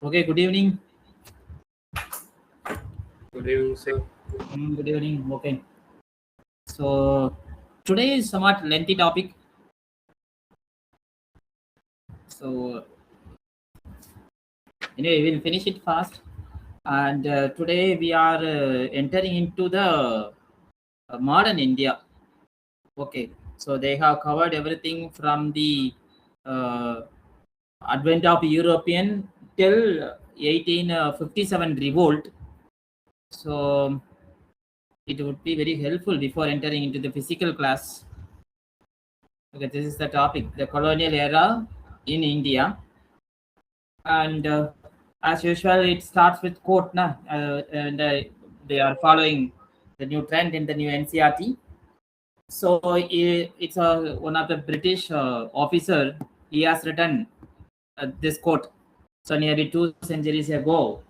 Okay, good evening. Good evening, sir. Good evening. Okay. So today is somewhat lengthy topic. So anyway, we'll finish it fast. And today we are entering into the modern India. Okay. So they have covered everything from the uh, advent of European till 1857 revolt. So it would be very helpful before entering into the physical class. Okay, this is the topic, the colonial era in India. And as usual, it starts with quote, and they are following the new trend in the new NCRT. So it's one of the British officer. He has written this quote. So nearly 2 centuries ago,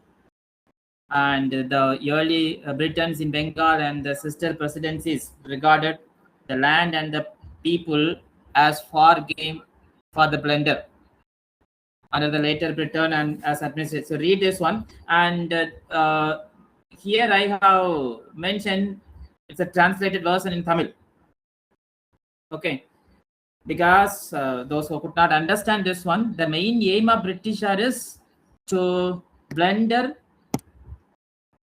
and the early Britons in Bengal and the sister presidencies regarded the land and the people as far game for the plunder under the later Britain and as administrated. So read this one, and here I have mentioned it's a translated version in Tamil. Okay, because those who could not understand this one, the main aim of British is to blunder.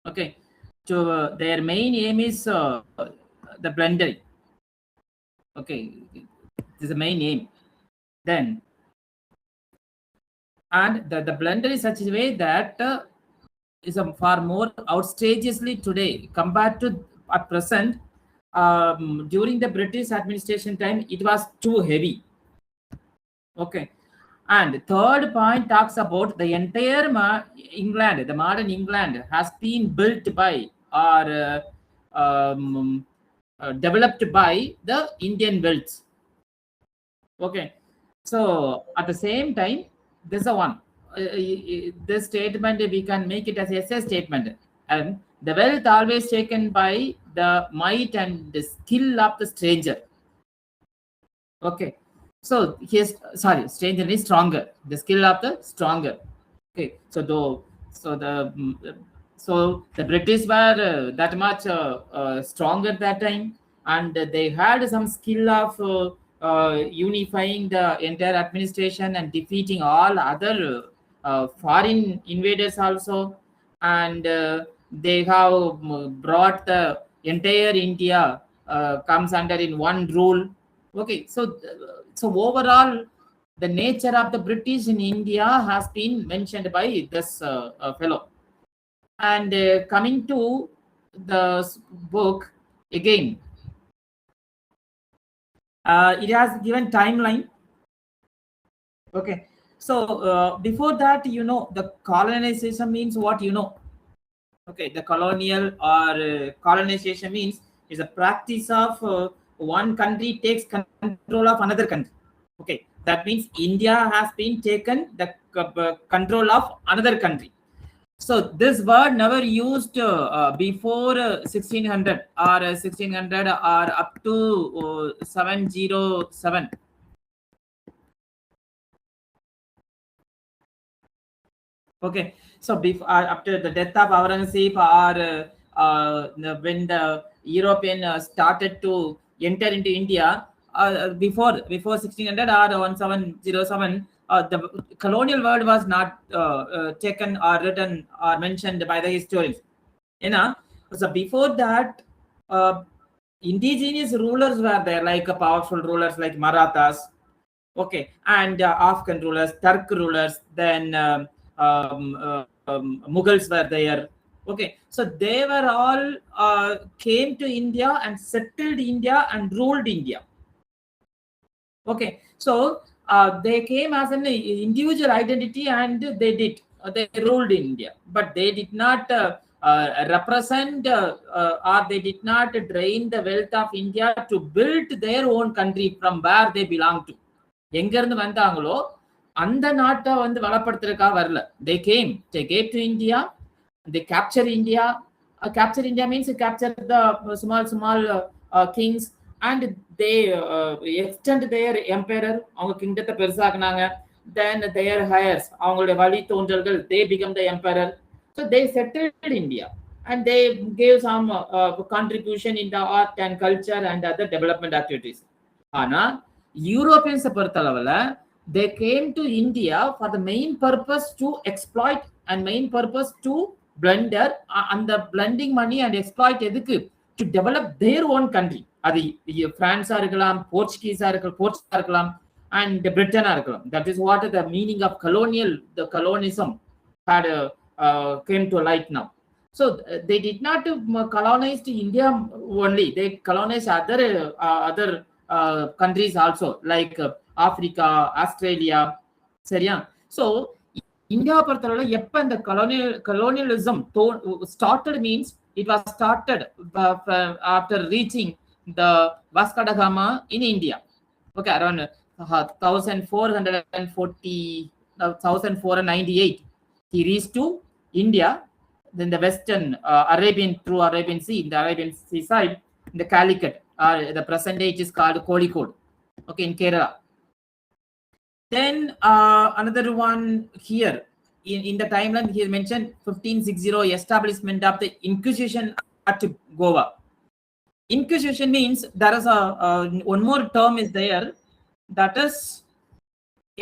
Okay, to their main aim is the blending. Okay, this is the main aim. Then, and the blender is such a way that is a far more outrageously today compared to at present. During the British administration time, it was too heavy. Okay, and third point talks about the entire England, the modern England has been built by or developed by the Indian wells. Okay, so at the same time, this is a one. This statement we can make it as a essay statement, and the wealth always taken by the might and the skill of the stranger. Okay, so here's sorry, stranger is stronger. The skill of the stronger. Okay, so so the British were that much stronger that time, and they had some skill of unifying the entire administration and defeating all other foreign invaders also, and they have brought the entire India comes under in one rule. Okay, so overall, the nature of the British in India has been mentioned by this fellow. And coming to the book again, it has given timeline. Okay, so before that, the colonization means what Okay, the colonial or colonization means is a practice of one country takes control of another country. Okay, that means India has been taken the control of another country. So this word never used before 1600 or 1600 or up to 707. Okay, so before after the death of Aurangzeb or when the European started to enter into India before 1600 or 1707, the colonial word was not taken or written or mentioned by the historians. So before that, uh, indigenous rulers were there, like powerful rulers like Marathas. Okay, and Afghan rulers, Turk rulers, then Mughals were there. Okay, so they were all came to India and settled India and ruled India. Okay, so they came as an individual identity and they ruled India, but they did not represent or they did not drain the wealth of India to build their own country from where they belong to. எங்க இருந்து வந்தாங்களோ அந்த நாட்டை வந்து வளப்படுத்துறதுக்காக வரல. They came to India, they capture India. Capture India means capture the small kings, and they extend their emperor. அவங்க கிங்டத்தை பெருசாக்குனாங்க. then their heirs, அவங்களுடைய வழி தோன்றல்கள், they become the emperor. So they settled India and they gave some contribution in the art and culture and other development activities. ஆனா யூரோப்பியன்ஸை பொறுத்தளவுல they came to India for the main purpose to exploit and main purpose to blunder and the blending money and exploit எதுக்கு, to develop their own country. அது பிரான்ஸா இருக்கலாம், போர்ச்சுகீஸா இருக்கலாம் and Britain இருக்கலாம். That is what the meaning of colonial, the colonialism had came to light now. So they did not colonize India only, they colonized other countries also, like Africa, Australia. சரியா? So India பொறுத்தவரை எப்ப இந்த colonialism started means it was started after reaching the Vasco da Gama in India. Okay, around 1498 he reached to India, then the western through Arabian Sea, in the Arabian Sea side, in the Calicut, the present day it is called Kozhikode, okay, in Kerala. Then another one here in the timeline he mentioned 1560 establishment of the Inquisition at Goa. Inquisition means there is one more term is there, that is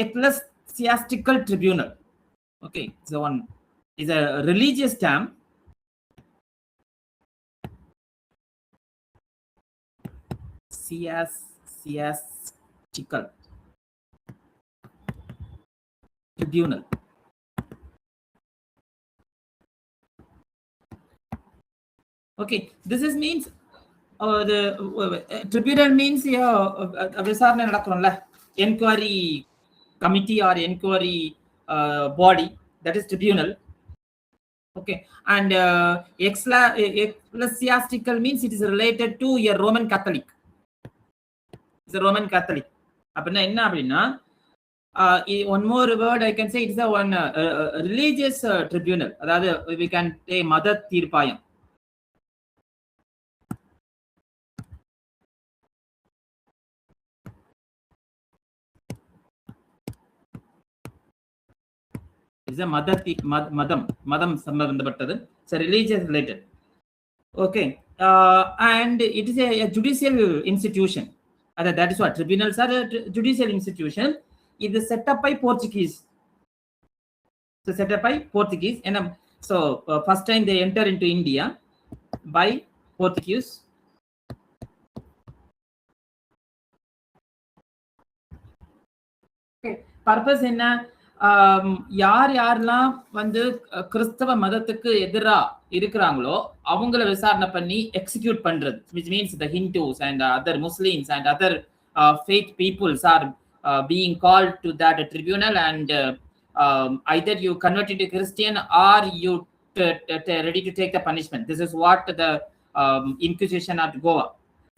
ecclesiastical tribunal. Okay, so one is a religious term. Ecclesiastical tribunal. Okay, this is means the tribunal means விசாரணை நடக்கும்ல, inquiry committee or inquiry body, that is tribunal. Okay, and ecclesiastical means it is related to a Roman Catholic. It's a Roman Catholic. அப்படின்னா என்ன அப்படின்னா, one more word I can say, it is a one religious tribunal. அதாவது we can say மத தீர்ப்பாயம். is a madam சம்பந்தப்பட்டது. It's a religious related. Okay, and it is a judicial institution. That is what tribunals are, a judicial institution. It is set up by Portuguese. So set up by Portuguese, and so first time they enter into India by Portuguese. Okay, purpose என்ன, யாரெல்லாம் வந்து கிறிஸ்தவ மதத்துக்கு எதிரா இருக்கிறாங்களோ அவங்கள விசாரணை பண்ணி எக்ஸிக்யூட் பண்றது, which means the Hindus and other Muslims and other faith peoples are being called to that tribunal, and either you convert into Christian or you ready to take the punishment. This is what the Inquisition at Goa.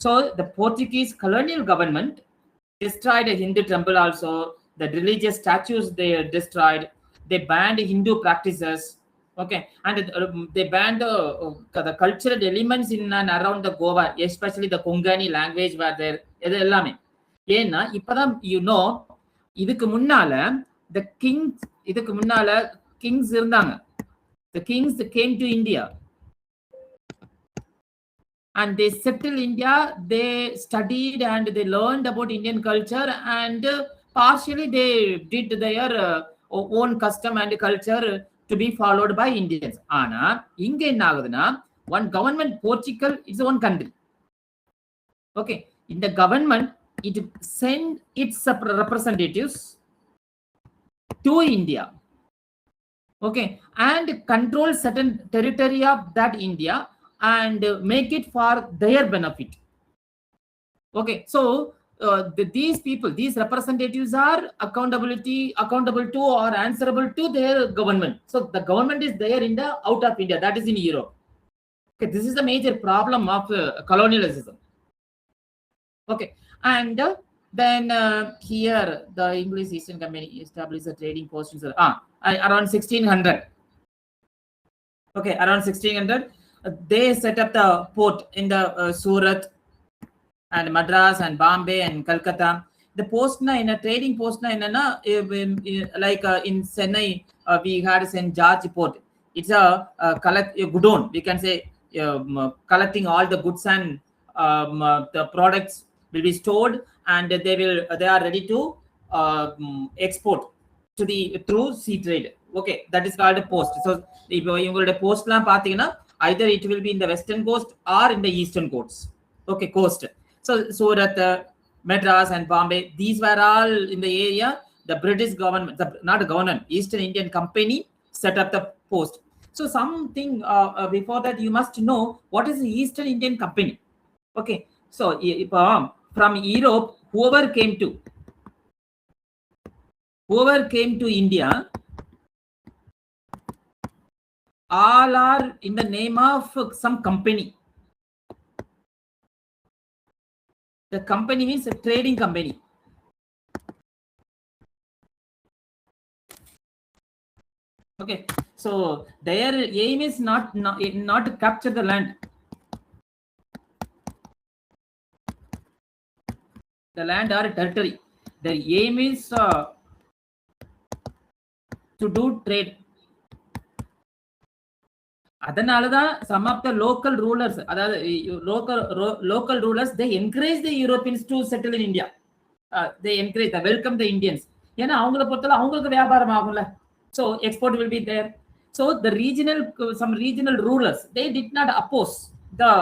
So the Portuguese colonial government destroyed a Hindu temple also. The religious statues they destroyed. They banned Hindu practices. Okay, and they banned the cultural elements in and around the Goa, especially the Konkani language were there. இது எல்லாமே ஏன்னா இப்பதான் இதுக்கு முன்னால the kings இருந்தாங்க. The kings came to India and they settled India. They studied and they learned about Indian culture, and partially they did their own custom and culture to be followed by Indians. ஆனா இங்க என்ன ஆகுதுன்னா, one government, Portugal is one country. Okay, in the government it send its representatives to India. Okay, and control certain territory of that India and make it for their benefit. Okay, so these people, these representatives are accountable to or answerable to their government. So the government is there in the out of India, that is in Europe. Okay, this is the major problem of colonialism. Okay, and then here the English East India Company established a trading post around 1600. Okay, around 1600 they set up the port in the Surat and Madras and Bombay and Calcutta. the post na in a trading post na enna like in Chennai we had St. George port. It's a godown, we can say, collecting all the goods and the products will be stored and they are ready to export to the through sea trade. Okay, that is called a post. So இப்போ இவங்களோட போஸ்ட்லாம் பாத்தீங்கன்னா either it will be in the western coast or in the eastern coast. Okay, coast. So Surat, Madras and Bombay, these were all in the area. The British government, not the government, Eastern Indian Company set up the post. So something before that you must know what is the Eastern Indian Company. Okay, so from Europe, whoever came to India, all are in the name of some company. The company means a trading company. Okay, so their aim is not to capture the land. The land or territory. Their aim is to do trade. அதனாலதான் some of the local rulers, அதாவது local rulers, they encourage the Europeans to settle in India. They encourage, they welcome the Indians. ஏன்னா அவங்கள பொறுத்தவரை அவங்களுக்கு வியாபாரம் ஆகும்ல. So export will be there. So the some regional rulers, they did not oppose the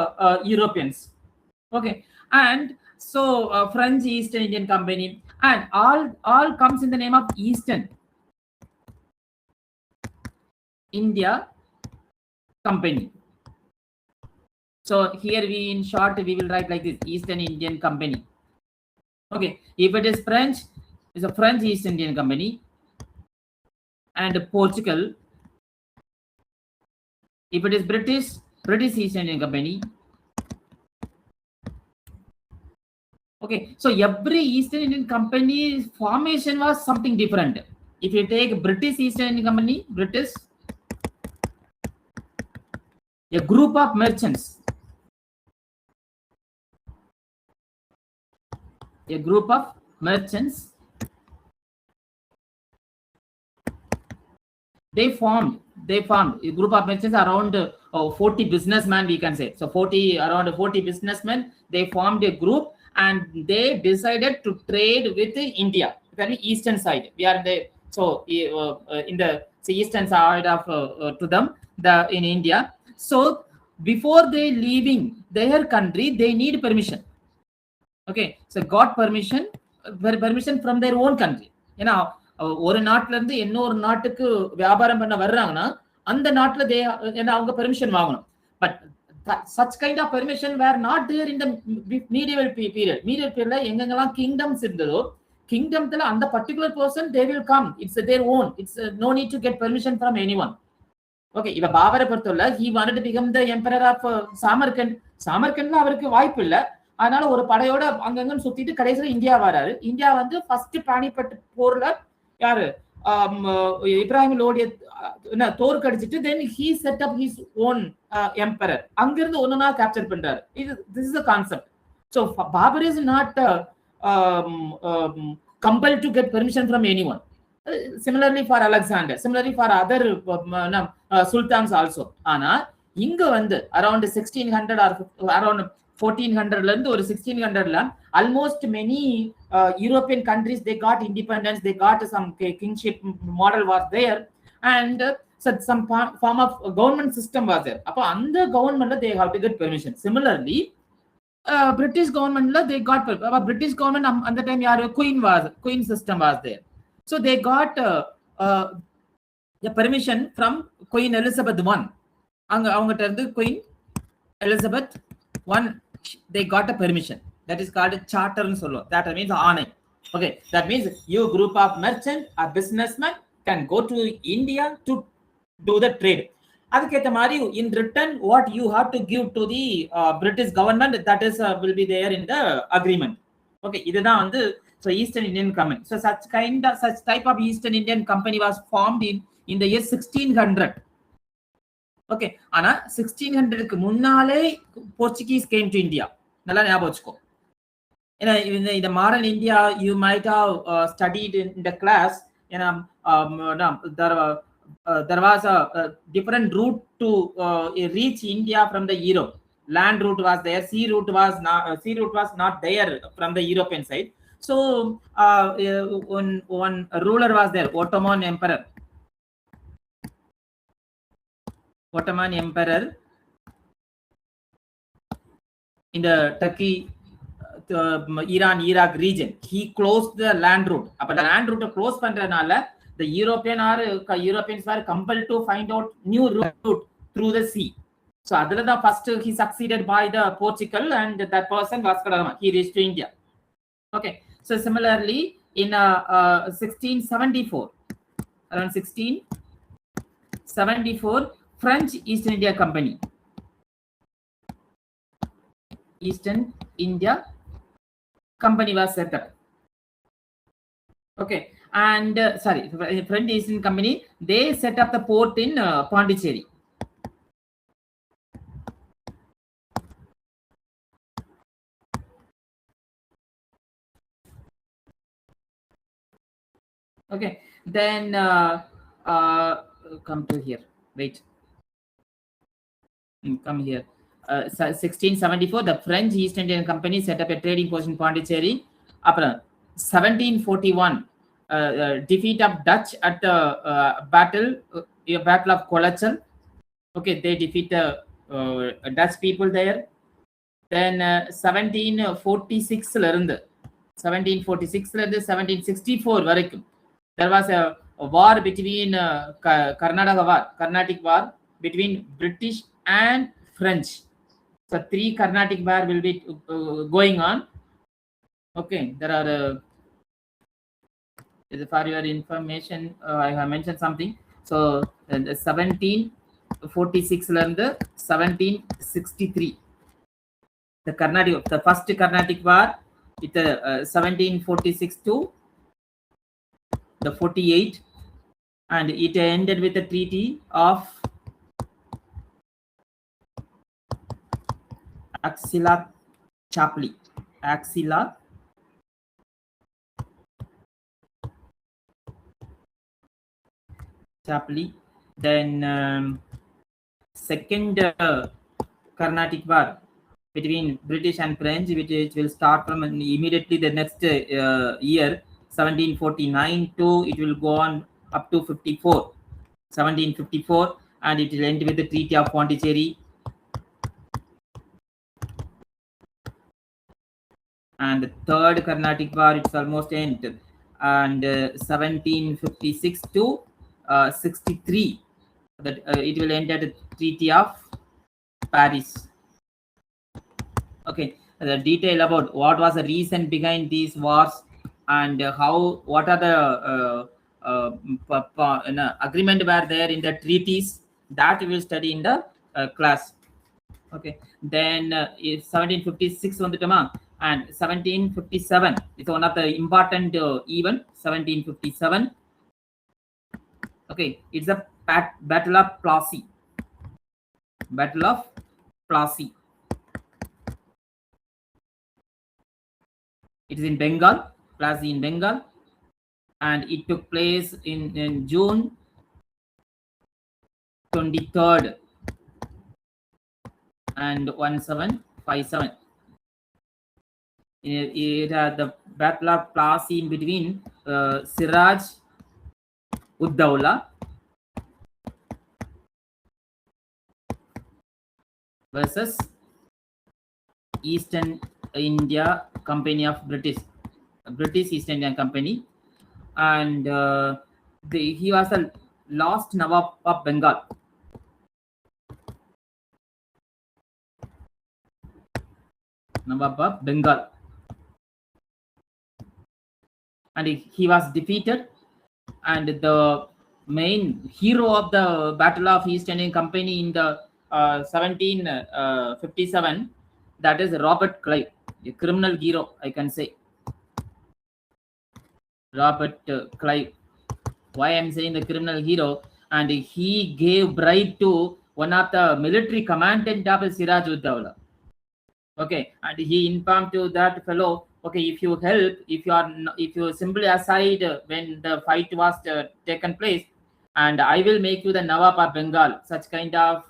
Europeans. Okay, and so French East Indian Company and all comes in the name of Eastern India Company. So here in short we will write like this: Eastern Indian Company. Okay, if it is French, it's a French East Indian Company, and Portugal. If it is British East Indian Company. Okay, so every Eastern Indian Company formation was something different. If you take British East Indian Company, British, a group of merchants. A group of merchants. They formed a group of merchants around 40 businessmen, we can say. So around 40 businessmen, they formed a group and they decided to trade with India, very eastern side. We are in the in the eastern side of to them in India. So before they leaving their country, they need permission. Okay, so got permission from their own country. You know, ஒரு நாட்டுல இருந்து இன்னொரு நாட்டுக்கு வியாபாரம் பண்ண வர்றாங்கன்னா அந்த நாட்டுல அவங்க பெர்மிஷன் வாங்கணும். But such kind of permission were not there in the medieval period. Medieval period எங்கெங்கெல்லாம் kingdoms இருந்ததோ, kingdomத்துல அந்த particular person they will come. It's their own. It's no need to get permission from anyone. Okay, இவ பாபரை பொறுத்தவரை he wanted to become the emperor of சாமர்கண்ட்ல அவருக்கு வாய்ப்பு இல்ல. அதனால ஒரு படையோட அங்கங்கன்னு சுத்திட்டு கடைசியில இந்தியா வராரு. இந்தியா வந்து ஃபர்ஸ்ட் பானிபட் போர்ல யாரு Ibrahim லோடிய தோற்கடிச்சிட்டு then he set up his own emperor. அங்கிருந்து ஒண்ணுனா கேப்சர் பண்றாரு. This is the concept. So Babur is not compelled to get permission from anyone. Similarly for Alexander, similarly for other sultans also. ஆனா இங்க வந்து around 1600 or around 1400 ல இருந்து ஒரு 1600 ல almost many European countries they got independence, they got some kingship model was there and some form of government system was there. அப்ப அந்த government they have to get permission. Similarly British government they got British government at the time yaar queen system was there. So they got the permission from Queen Elizabeth I. அவங்கட்ட இருந்து Queen Elizabeth I they got a permission. That is called a charter ன்னு சொல்லுவோம். That means ஆணை. Okay, that means you group of merchant or businessmen can go to India to do the trade. அதுக்கேத்த மாதிரி in return what you have to give to the British government, that is will be there in the agreement. Okay, இதுதான் வந்து so Eastern Indian Company. So such type of Eastern Indian Company was formed in the year 1600. Okay, ஆனா 1600க்கு முன்னாலே Portuguese came to India. நல்லா ஞாபகம் வச்சுக்கோ. In the modern India, you might have studied in the class. No, there was a different route to reach India from the Europe. Land route was there. Sea route was not. Sea route was not there from the European side. So one ruler was there, Ottoman Emperor. Ottoman Emperor in the Turkey, Iran, Iraq region. He closed the land route. But the land route close பண்றதுனால the Europeans were compelled to find out new route through the sea. So அதுல தான் first he succeeded by the Portugal, and that person Vasco da Gama. He reached to India. Okay. So similarly, in 1674, around 1674, French East India Company. Eastern India Company was set up. Okay, and French East India Company, they set up the port in Pondicherry. Okay, then come to here. Wait, come here. 1674, the French East Indian Company set up a trading post in Pondicherry. After 1741, defeat of Dutch at the Battle of Colonial. Okay, they defeat the Dutch people there. Then 1746 1764 வரைக்கும் there was a war between Carnatic war between British and French. So 3 Carnatic war will be going on. Okay, there are for your information, I have mentioned something. So 1746 1763, the first Carnatic war with 1746 to the 48, and it ended with the Treaty of Axilla-Chapli. Then second Carnatic war between British and French, which will start from immediately the next year, 1749 to it will go on up to 1754, and it will end with the Treaty of Pondicherry. And the third Carnatic war, it's almost ended, and 1756 to 63, that it will end at the Treaty of Paris. Okay, the detail about what was the reason behind these wars and what are the agreement were there in the treaties, that we will study in the class. Okay, then 1756 வந்துட்டோமா, and 1757 is one of the important event. 1757, okay, it's a Battle of Plassey. It is in Bengal, Plassey in Bengal, and it took place in June 23rd and 1757. It had the Battle of Plassey in between Siraj Ud-Dawla versus Eastern India Company of British East Indian Company, and he was the last Nawab of Bengal. And he was defeated, and the main hero of the Battle of East Indian Company in the 1757, that is Robert Clive, a criminal hero, I can say. Robert Clive. Why I'm saying the criminal hero? And he gave bribe to one of the military commandant of Siraj Ud-Dawla. Okay, and he informed to that fellow Okay, if you help, if you simply aside when the fight was taken place, and I will make you the Nawab of Bengal, such kind of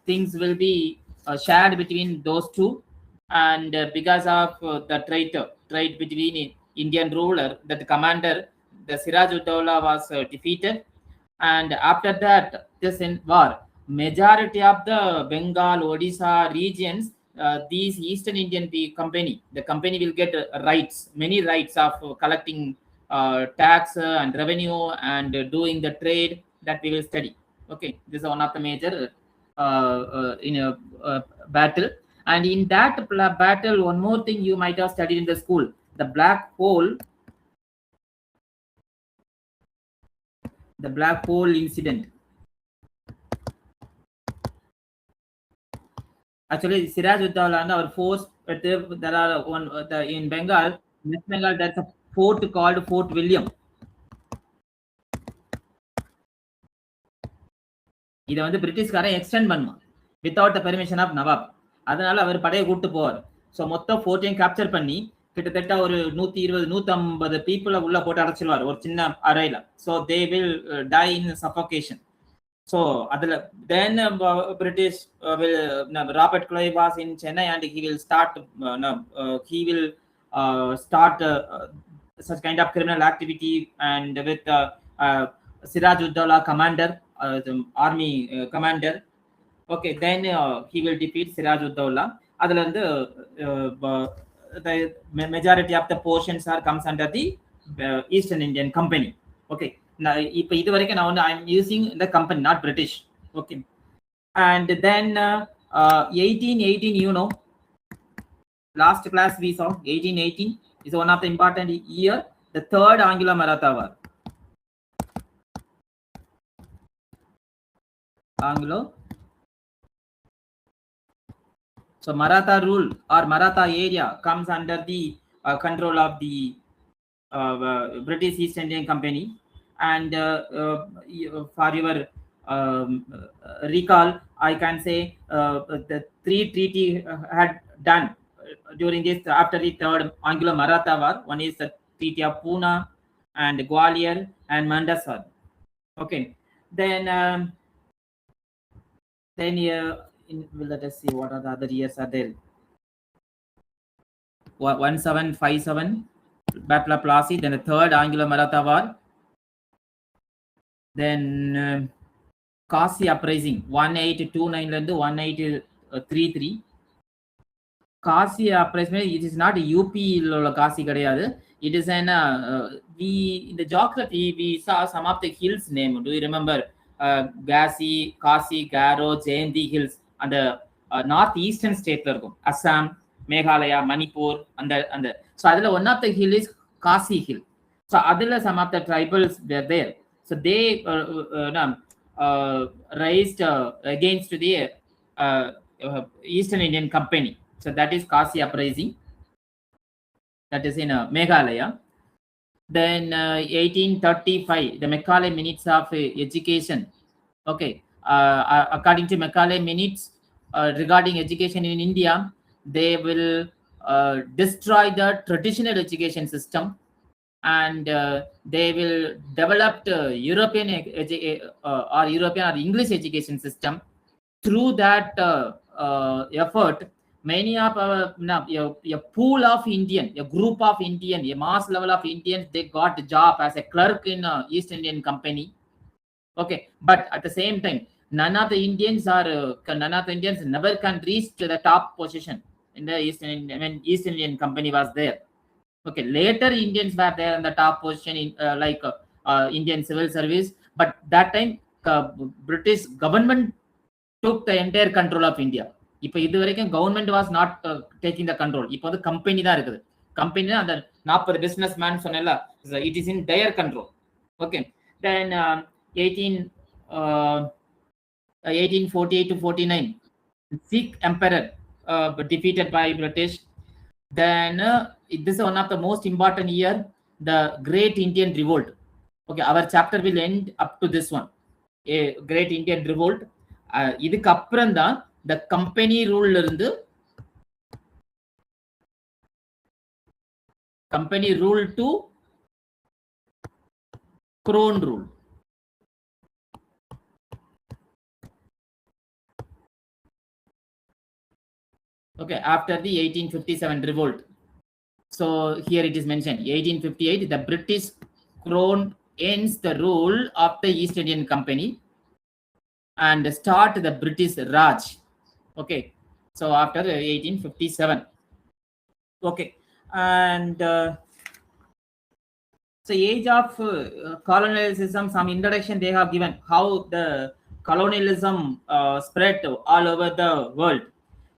things will be shared between those two. And because of the trade between Indian ruler, that the commander, the Siraj-ud-Dawla was defeated. And after that, this in war, majority of the Bengal, Odisha regions, these Eastern Indian company, the company will get rights, many rights of collecting tax and revenue and doing the trade that we will study. Okay, this is one of the major in a battle. And in that battle, one more thing you might have studied in the school, the black hole incident. Actually, Siraj-ud-Dawla and our force, there are in Bengal, West Bengal, there's a fort called Fort William. இதை வந்து பிரிட்டிஷ்காரன் extend பண்ணுவான் without the permission of நவாப். அதனால அவர் படையை கூட்டு போவார். So மொத்தம் ஃபோர்ட்டையும் capture பண்ணி கிட்டத்தட்ட ஒரு 120 150 பீப்புளை உள்ள போட்டு அடைச்சிருவார் ஒரு சின்ன அறையில. So they will die in suffocation. So அதில் then British Robert Clive was in Chennai and he will start such kind of criminal activity, and with Siraj-ud-Dawla commander, the army commander. Okay, then he will defeat Siraj-ud-Dawla. Adula and the majority of the portions are comes under the Eastern Indian Company. Okay, now ipo idu varaikku now I am using the company, not British. Okay, and then 1818, you know, last class we saw 1818 is one of the important year, the third Anglo-Maratha war. So Maratha rule or Maratha area comes under the control of the British East Indian Company. And for your recall, I can say the three treaty had done during this, after the third Anglo-Maratha war. One is the Treaty of Poona and Gwalior and Mandsaur. Okay, then let us see what are the other years are there. 1757 Battle of Plassey, then the third Anglo-Maratha war, then Kasi uprising 1829 and 1833. Kasi uprising, it is not UP Kasi kadayadu. It is an we in the geography we saw some of the hills name. Do you remember Kasi, Garo, Jayanti hills and the northeastern state Assam, Meghalaya, Manipur, and the so adula one of the hill is Kasi hill. So adula some of the tribals were there. So they raised against the Eastern Indian Company. So that is Kasi uprising. That is in Meghalaya. Then 1835, the Macaulay Minutes of Education. Okay, according to Macaulay Minutes regarding education in India, they will destroy the traditional education system, and they will develop European or English education system. Through that effort, many of a pool of Indian, a group of Indian, a mass level of Indians, they got a job as a clerk in East Indian Company. Okay, but at the same time, none of the Indians never can reach to the top position in the East Indian Company was there. Okay, later Indians were there in the top position in Indian civil service, but that time British government took the entire control of India. இப்போ இது வரைக்கும் government was not taking the control. இப்போ வந்து company தான் இருக்குது. Company தான் அந்த 40 business man சொன்னேன்ல, it is in their control. Okay, then 1848 to 49, Sikh emperor defeated by British. Then this is one of the most important year, the Great Indian Revolt. Okay, our chapter will end up to this one, a Great Indian Revolt. இதுக்கு அப்புறம் தான் the company rule இருந்து company rule to crown rule. Okay, after the 1857 revolt. So here it is mentioned 1858, the British crown ends the rule of the East Indian Company and start the British Raj. Okay, so after 1857. Okay, and so age of colonialism, some introduction they have given how the colonialism spread all over the world.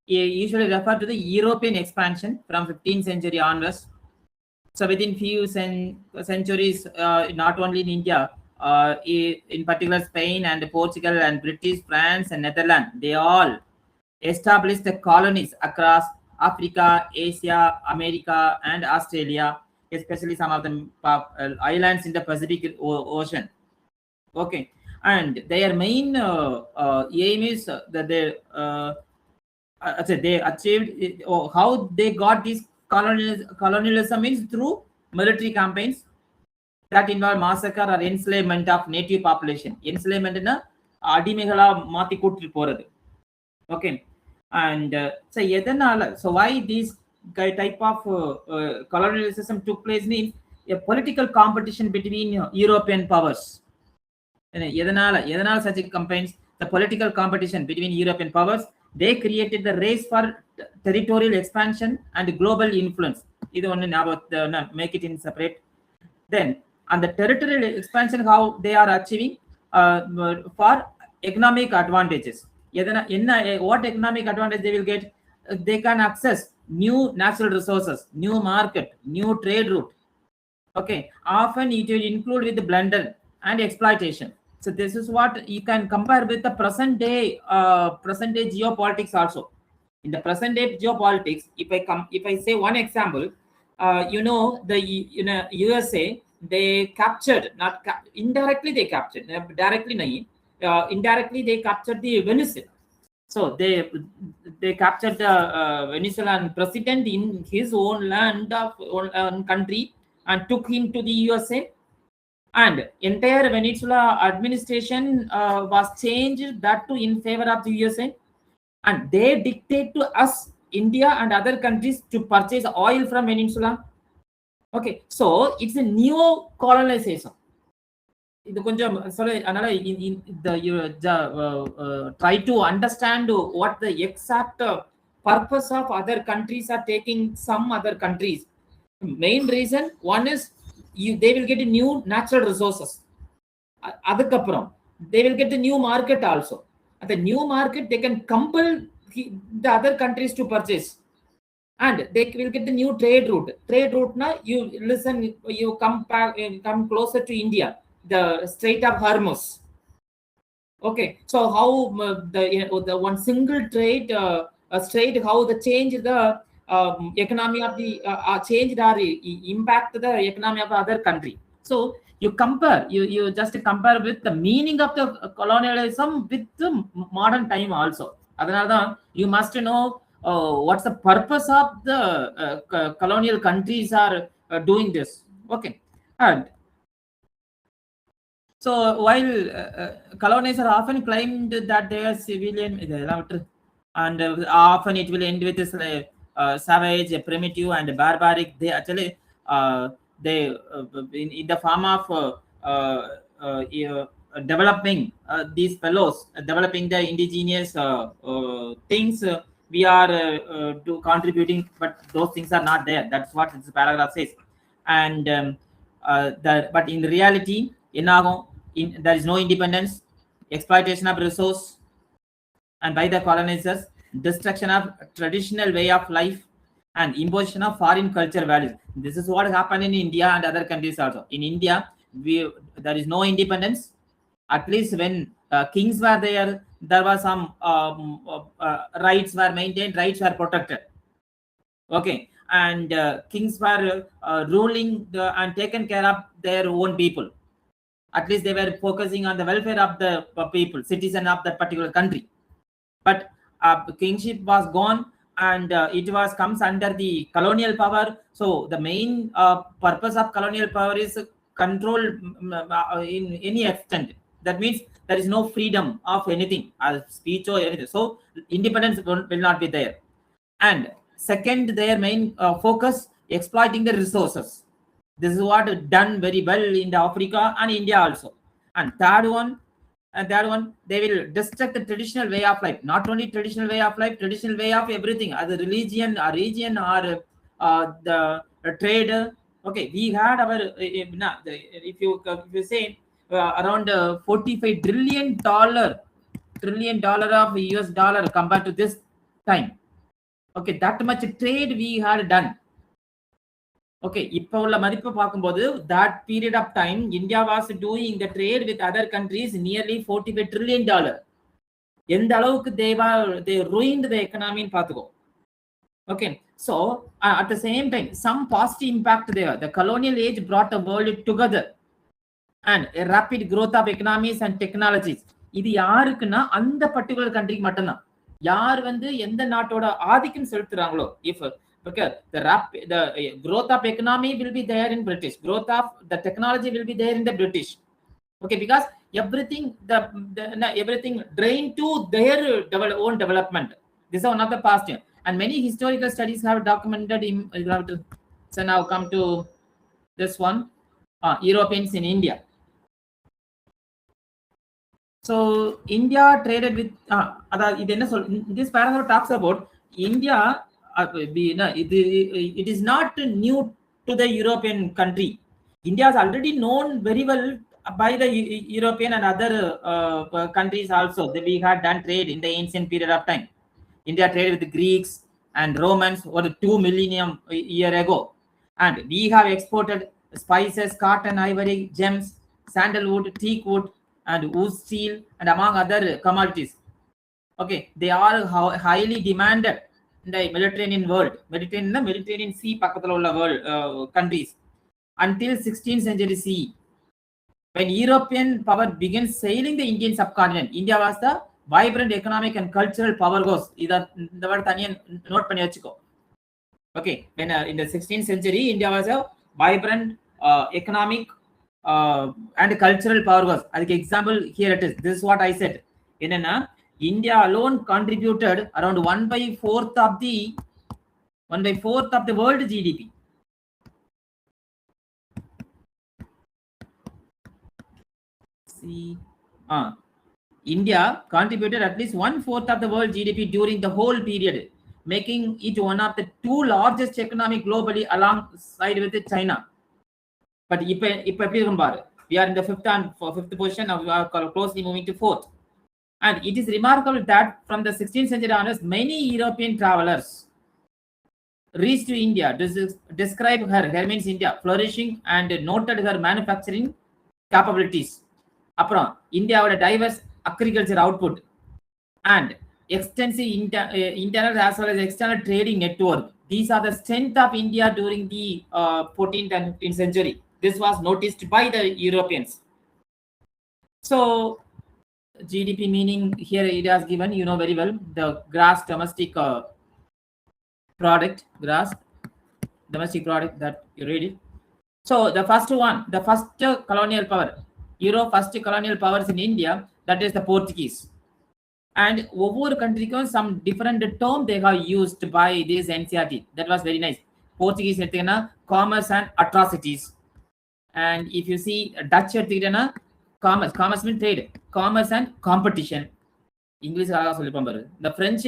Usually refer to the European expansion from 15th century onwards. So within few centuries, not only in India, in particular Spain and Portugal and British, France and Netherlands, they all established the colonies across Africa, Asia, America and Australia, especially some of the islands in the Pacific Ocean. Okay, and their main aim is that they achieved how they got this colonialism is through military campaigns that involve massacre or enslavement of native population. Enslavement na அடிமைகளா மாத்தி கூட்டிட்டு போறது. Okay, and so why this type of colonialism took place means a political competition between European powers. எதனால such campaigns, the political competition between European powers, they created the race for territorial expansion and global influence. இது ஒன்னு ஞாபகம், make it in separate. Then on the territorial expansion, how they are achieving for economic advantages. What economic advantage they will get? They can access new natural resources, new market, new trade route. Okay, often it will include with the blunder and exploitation. So this is what you can compare with the present day geopolitics also. In the present day geopolitics, if I say one example, the USA, they captured, indirectly they captured, indirectly they captured the Venezuela. So they captured the Venezuelan president in his own land of own country and took him to the USA. And entire Venezuela administration was changed that to in favor of the USA, and they dictate to us, India and other countries, to purchase oil from Venezuela. Okay, so it's a neo colonization. இது கொஞ்சம் அதனால try to understand what the exact purpose of other countries are taking some other countries. Main reason one is they will get new natural resources. அதுக்கப்புறம் they will get the new market also. At the new market, they can compel the other countries to purchase, and they will get the new trade route. Trade route now, you come closer to India, the Strait of Hormuz. Okay, so how the one single trade strait, how the change the economy of the changed or impact the economy of other country. So you compare, you just compare with the meaning of the colonialism with the modern time also. Adanalada you must know what's the purpose of the colonial countries are doing this. Okay, and so while colonizers often claimed that they are civilian, and often it will end with this savage, primitive and barbaric. They actually they in the form of developing these fellows, developing the indigenous things, we are contributing, but those things are not there. That's what this paragraph says. And but in reality, there is no independence, exploitation of resource, and by the colonizers, destruction of traditional way of life and imposition of foreign culture values. This is what happened in India and other countries also. In India, there is no independence. At least when kings were there, there was some rights were maintained, rights were protected. Okay, and kings were ruling and taken care of their own people. At least they were focusing on the welfare of the people, citizen of that particular country. But kingship was gone, and it was comes under the colonial power. So the main purpose of colonial power is control in any extent. That means there is no freedom of anything, speech or anything. So independence will not be there. And second, their main focus exploiting the resources. This is what done very well in the Africa and India also. And third one, they will destruct the traditional way of life. Not only traditional way of life, traditional way of everything, either religion or region or the trade. Okay, we had our if you say around $45 trillion of US dollar compared to this time. Okay, that much trade we had done. Okay, இப்போ உள்ள மதிப்பு பார்க்கும்போது that period of time India was doing the trade with other countries nearly $45 trillion. எந்த அளவுக்கு they ruined the economy ன்னு பாத்துக்கோ. Okay, so at the same time some positive impact there. The colonial age brought the world together and a rapid growth of economies and technologies. இது யாருக்குன்னா அந்த particular கண்ட்ரிக்கு மட்டும்தான். யார் வந்து எந்த நாட்டோட ஆதிக்கம் செலுத்துறாங்களோ, if okay, the growth of economy will be there in British, growth of the technology will be there in the British. Okay, because everything everything drained to their own development. This is one of the past, and many historical studies have documented so now come to this one, Europeans in India. So India traded with this paragraph talks about India. It is not new to the European country. India is already known very well by the European and other countries also. That we had done trade in the ancient period of time. India traded with the Greeks and Romans over 2 millennium year ago, and we have exported spices, cotton, ivory, gems, sandalwood, teak wood, and wood steel, and among other commodities. Okay, they are highly demanded in the Mediterranean world, Mediterranean Sea பக்கத்துல உள்ள world countries until 16th century CE, when European power began sailing the Indian subcontinent. India was the vibrant economic and cultural powerhouse. இந்த word தனியா note பண்ணி வச்சுக்கோ. Okay, when in the 16th century India was a vibrant economic and cultural powerhouse. As example, here it is. This is what I said. என்னன்னா India alone contributed around 1/4 of the world GDP. See, India contributed at least 1/4 of the world GDP during the whole period, making it one of the 2 largest economy globally alongside with China. But if we are in the fifth position, now we are closely moving to 4th. And it is remarkable that from the 16th century onwards, many European travelers reached to India to describe her means India flourishing and noted her manufacturing capabilities. அப்புறம் இந்தியாவோட diverse agriculture output and extensive internal as well as external trading network. These are the strength of India during the 14th and 15th century. This was noticed by the Europeans. So GDP meaning here it has given, you know very well, the gross domestic product, that you read it. So the first one, the first colonial power, first colonial powers in India, that is the Portuguese. And over country some different term they have used by this Ncert. That was very nice. Portuguese commerce and atrocities. And if you see Dutch commerce means trade, commerce and competition. English the French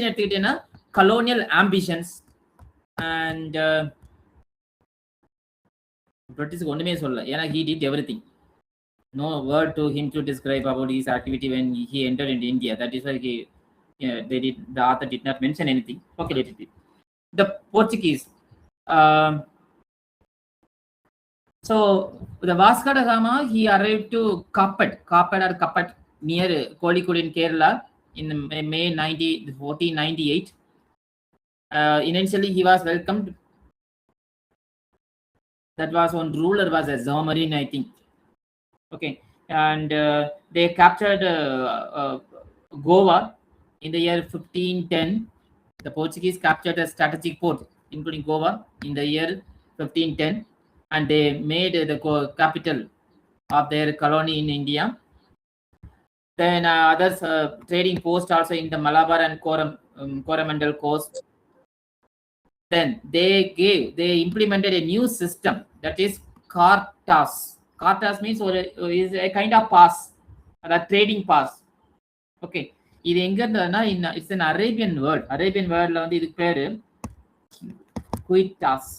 colonial ambitions, and British he did everything. No word to him to describe about his activity when he entered into India. That is why the author did not mention anything. Okay, let it be. The Portuguese. So the Vasco da Gama, he arrived to Kapad near Kozhikode in Kerala in May 1498. Initially he was welcomed. That was one ruler was a Zomarin, I think. Okay, and they captured Goa in the year 1510. The Portuguese captured a strategic port, including Goa, in the year 1510, and they made the capital of their colony in India. Then others trading post also in the Malabar and Coromandel coast. Then they implemented a new system, that is cartas. Cartas means is a kind of pass, a trading pass. Okay, இது எங்க இருந்ததுன்னா it's an Arabian வேர்ட்ல வந்து இதுக்கு பேரு குயிட்டாஸ்.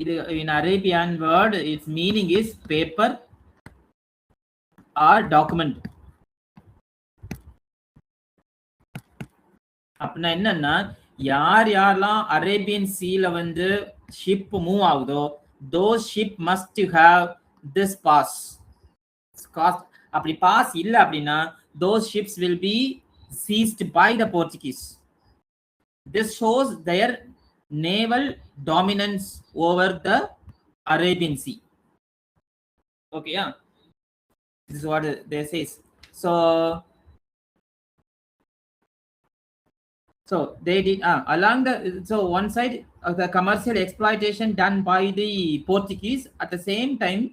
இது in Arabian word, its meaning is paper or document. அப்படின்னா என்னன்னா, யாரெல்லாம் அரேபியன் சீல வந்து ஷிப் மூவ் ஆகுதோ, those ship must have this pass. அப்படி பாஸ் இல்ல அப்படின்னா those ships will be seized by the Portuguese. This shows their naval dominance over the Arabian Sea. Okay, yeah, this is what they says. So they did along the, so one side of the commercial exploitation done by the Portuguese, at the same time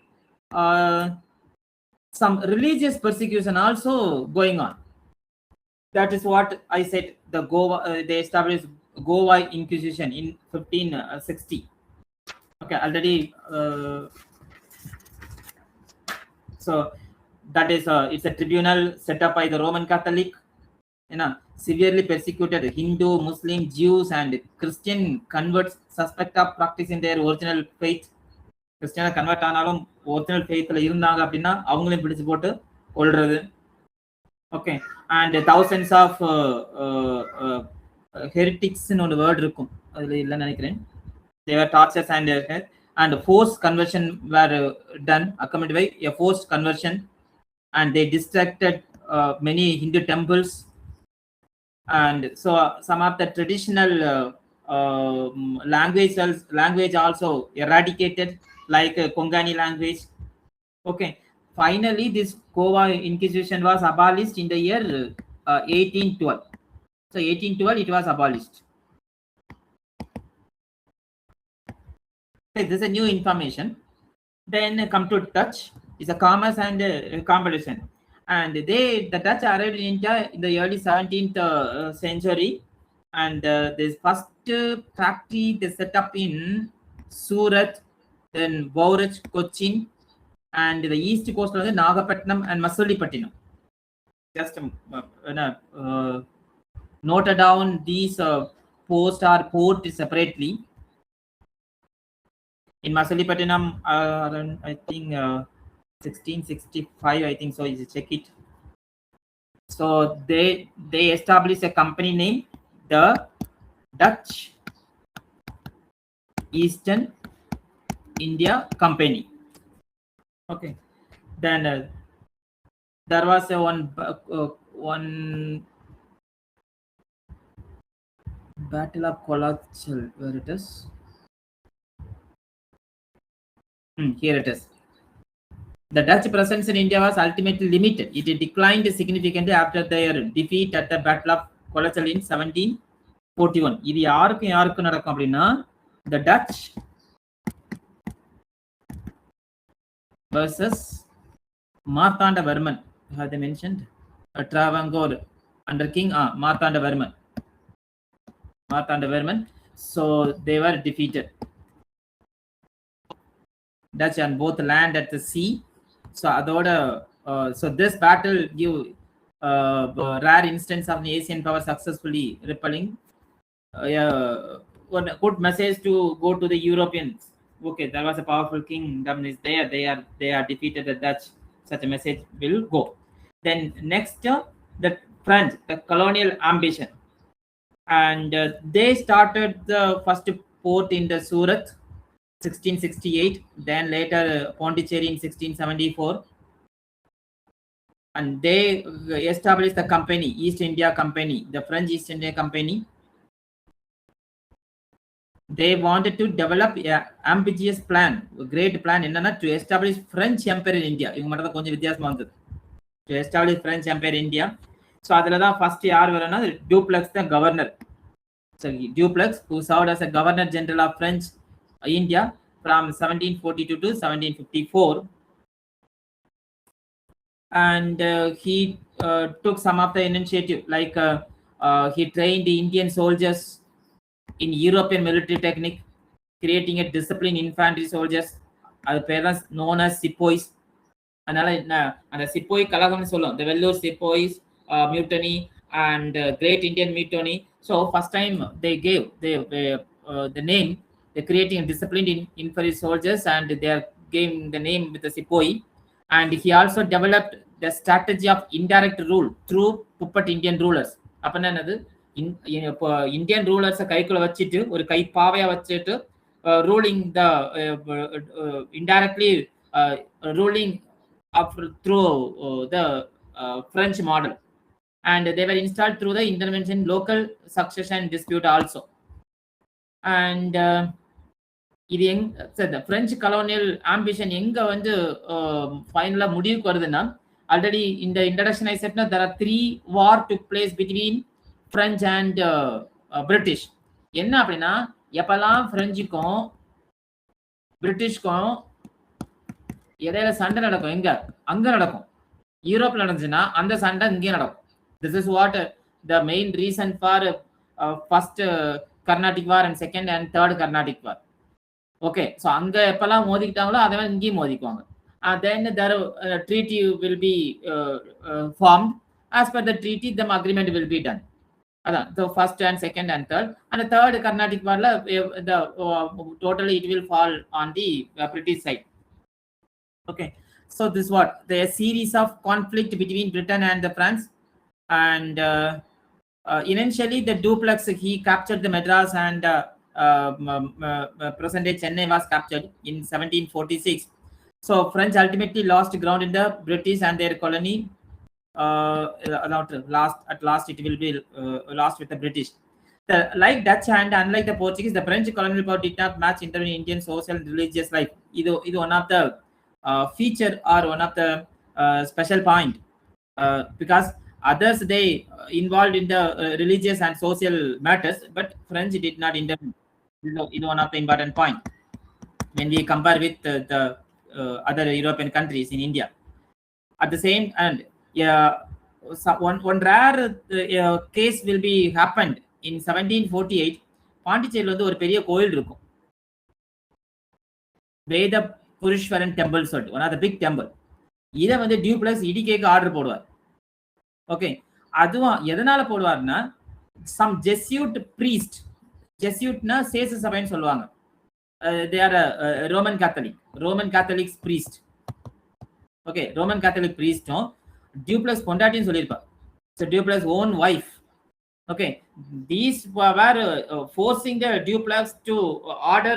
some religious persecution also going on. That is what I said, the Goa, they established Goa Inquisition in 1560. Okay, already so that is it's a tribunal set up by the Roman Catholic, severely persecuted Hindu, Muslim, Jews and Christian converts suspect of practicing their original faith. Christian convert ஆனாலும் original faithல இருந்தாங்க அப்படின்னா அவங்களையும் பிடிச்சு போட்டு கொல்றது. Okay, and thousands of heretics ன்னு ஒரு word இருக்கும், அதுல இல்ல நினைக்கிறேன். They were tortures and forced conversion were done, accompanied by a forced conversion, and they destructed many Hindu temples. And so some of the traditional language also eradicated, like Kongani language. Okay, finally this Goa Inquisition was abolished in the year 1812. So 1812 it was abolished. This is a new information. Then come to Dutch, is a commerce and competition. And the Dutch arrived in India in the early 17th century, and this first factory they set up in Surat, then Bouraj, Cochin, and the east coast of Nagapattinam and Masulipattinam. Just note down these post or port separately. In Masulipattinam, I think 1665, I think so. You check it. So they established a company named the Dutch Eastern India Company. Okay, then there was one Battle of Colonial, where it is. Here it is. The Dutch presence in India was ultimately limited. It declined significantly after their defeat at the Battle of Colonial in 1741. இது யாருக்கு நடக்கும் அப்படின்னா, the Dutch versus Martandavarman. Have they mentioned Travancore under King Martandavarman? So they were defeated. Dutch on both land at the sea. So அதோட so this battle give rare instance of the Asian power successfully repelling one good message to go to the Europeans. Okay, there was a powerful kingdom is there, they are defeated the Dutch. Such a message will go. Then next the French, the colonial ambition, and they started the first port in the Surat 1668, then later Pondicherry in 1674, and they established the company, East India Company, the French East India Company. They wanted to develop an ambitious plan, a great plan, to establish French Empire in India. இவங்க மட்டும் கொஞ்சம் வித்தியாசமா வந்தது. to establish French Empire in India. So அதுல தான் first யார் வரனா Dupleix the governor. So Dupleix, who served as a governor general of French India from 1742 to 1754, and he took some of the initiative, like he trained the Indian soldiers in European military technique, creating a disciplined infantry soldiers, அது பேர் தான் known as sepoys. அதனால அந்த சிப்போய் கழகம்னு சொல்லும், the Vellur சிப்போய்ஸ் mutiny and great Indian mutiny. So first time they gave the name, they're creating a disciplined infantry soldiers, and they are giving the name with the sepoy. And he also developed the strategy of indirect rule through puppet Indian rulers. அப்பனா என்னது, Indian ரூலர்ஸை கைக்குள்ள வச்சுட்டு ஒரு கைப்பாவையா வச்சுட்டு ruling the indirectly ruling through the French model, and they were installed through the intervention local succession dispute also. And இது the French colonial ambition எங்க வந்து ஃபைனலா முடிவுக்கு வருதுன்னா, ஆல்ரெடி இந்த introduction I செட்னா there are 3 war took place between French and British. என்ன அப்படின்னா, எப்பெல்லாம் பிரெஞ்சுக்கும் பிரிட்டிஷ்க்கும் இடையில சண்டை நடக்கும், எங்க அங்க நடக்கும். யூரோப்ல நடந்துச்சுன்னா அந்த சண்டை இங்கே நடக்கும். This is what the main reason for first Carnatic war and second and third Carnatic war. Okay, so அங்க எப்பெல்லாம் மோதிக்கிட்டாங்களோ அதே மாதிரி இங்கேயும் மோதிக்குவாங்க. Then their treaty will be formed. As per the treaty them agreement will be done. அதான் the first and second and third, and the third Carnatic warla the totally it will fall on the British side. Okay, so this what the series of conflict between Britain and the France, and eventually the Dupleix, he captured the Madras, and present day Chennai was captured in 1746. So French ultimately lost ground in the British and their colony. At last it will be lost with the British. Like Dutch and unlike the Portuguese, the French colonial power did not match intervene in Indian social and religious life. This one of the feature or one of the special point, because others they involved in the religious and social matters, but French did not intervene. This is one of the important point when we compare with the other European countries in India. At the same, and one rare case will be happened in 1748. பாண்டிச்சேரியில் வந்து ஒரு பெரிய கோயில் இருக்கும், வேத புருஷ்வரன் temple சொல்லிட்டு, one of the big temple. இதை வந்து டியூப்ளெக்ஸ் இடிக்கேக்கு ஆர்டர் போடுவார். ஓகே, அதுவும் எதனால போடுவார்னா, சம் ஜெஸ்யூட் பிரீஸ்ட், ஜெஸ்யூட்னா சேச சபைன்னு சொல்லுவாங்க, they are a Roman Catholic priest. Okay, Roman Catholic priest Dupleix பொண்டாட்டின்னு சொல்லியிருப்பா. So Dupleix own wife. Okay, these were forcing the Dupleix to order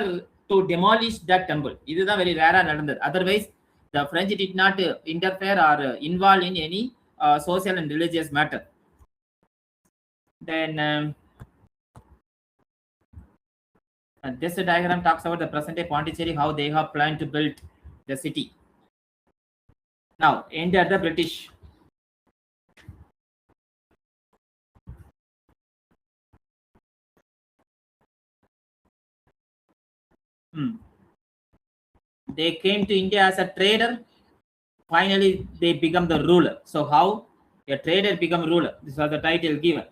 to demolish that temple. இதுதான் very rare நடந்தது. Otherwise the French did not interfere or involve in any social and religious matter. Then this diagram talks about the present day Pondicherry, how they have planned to build the city. Now enter the British. They came to India as a trader. Finally they become the ruler. So how a trader become ruler? This was the title given.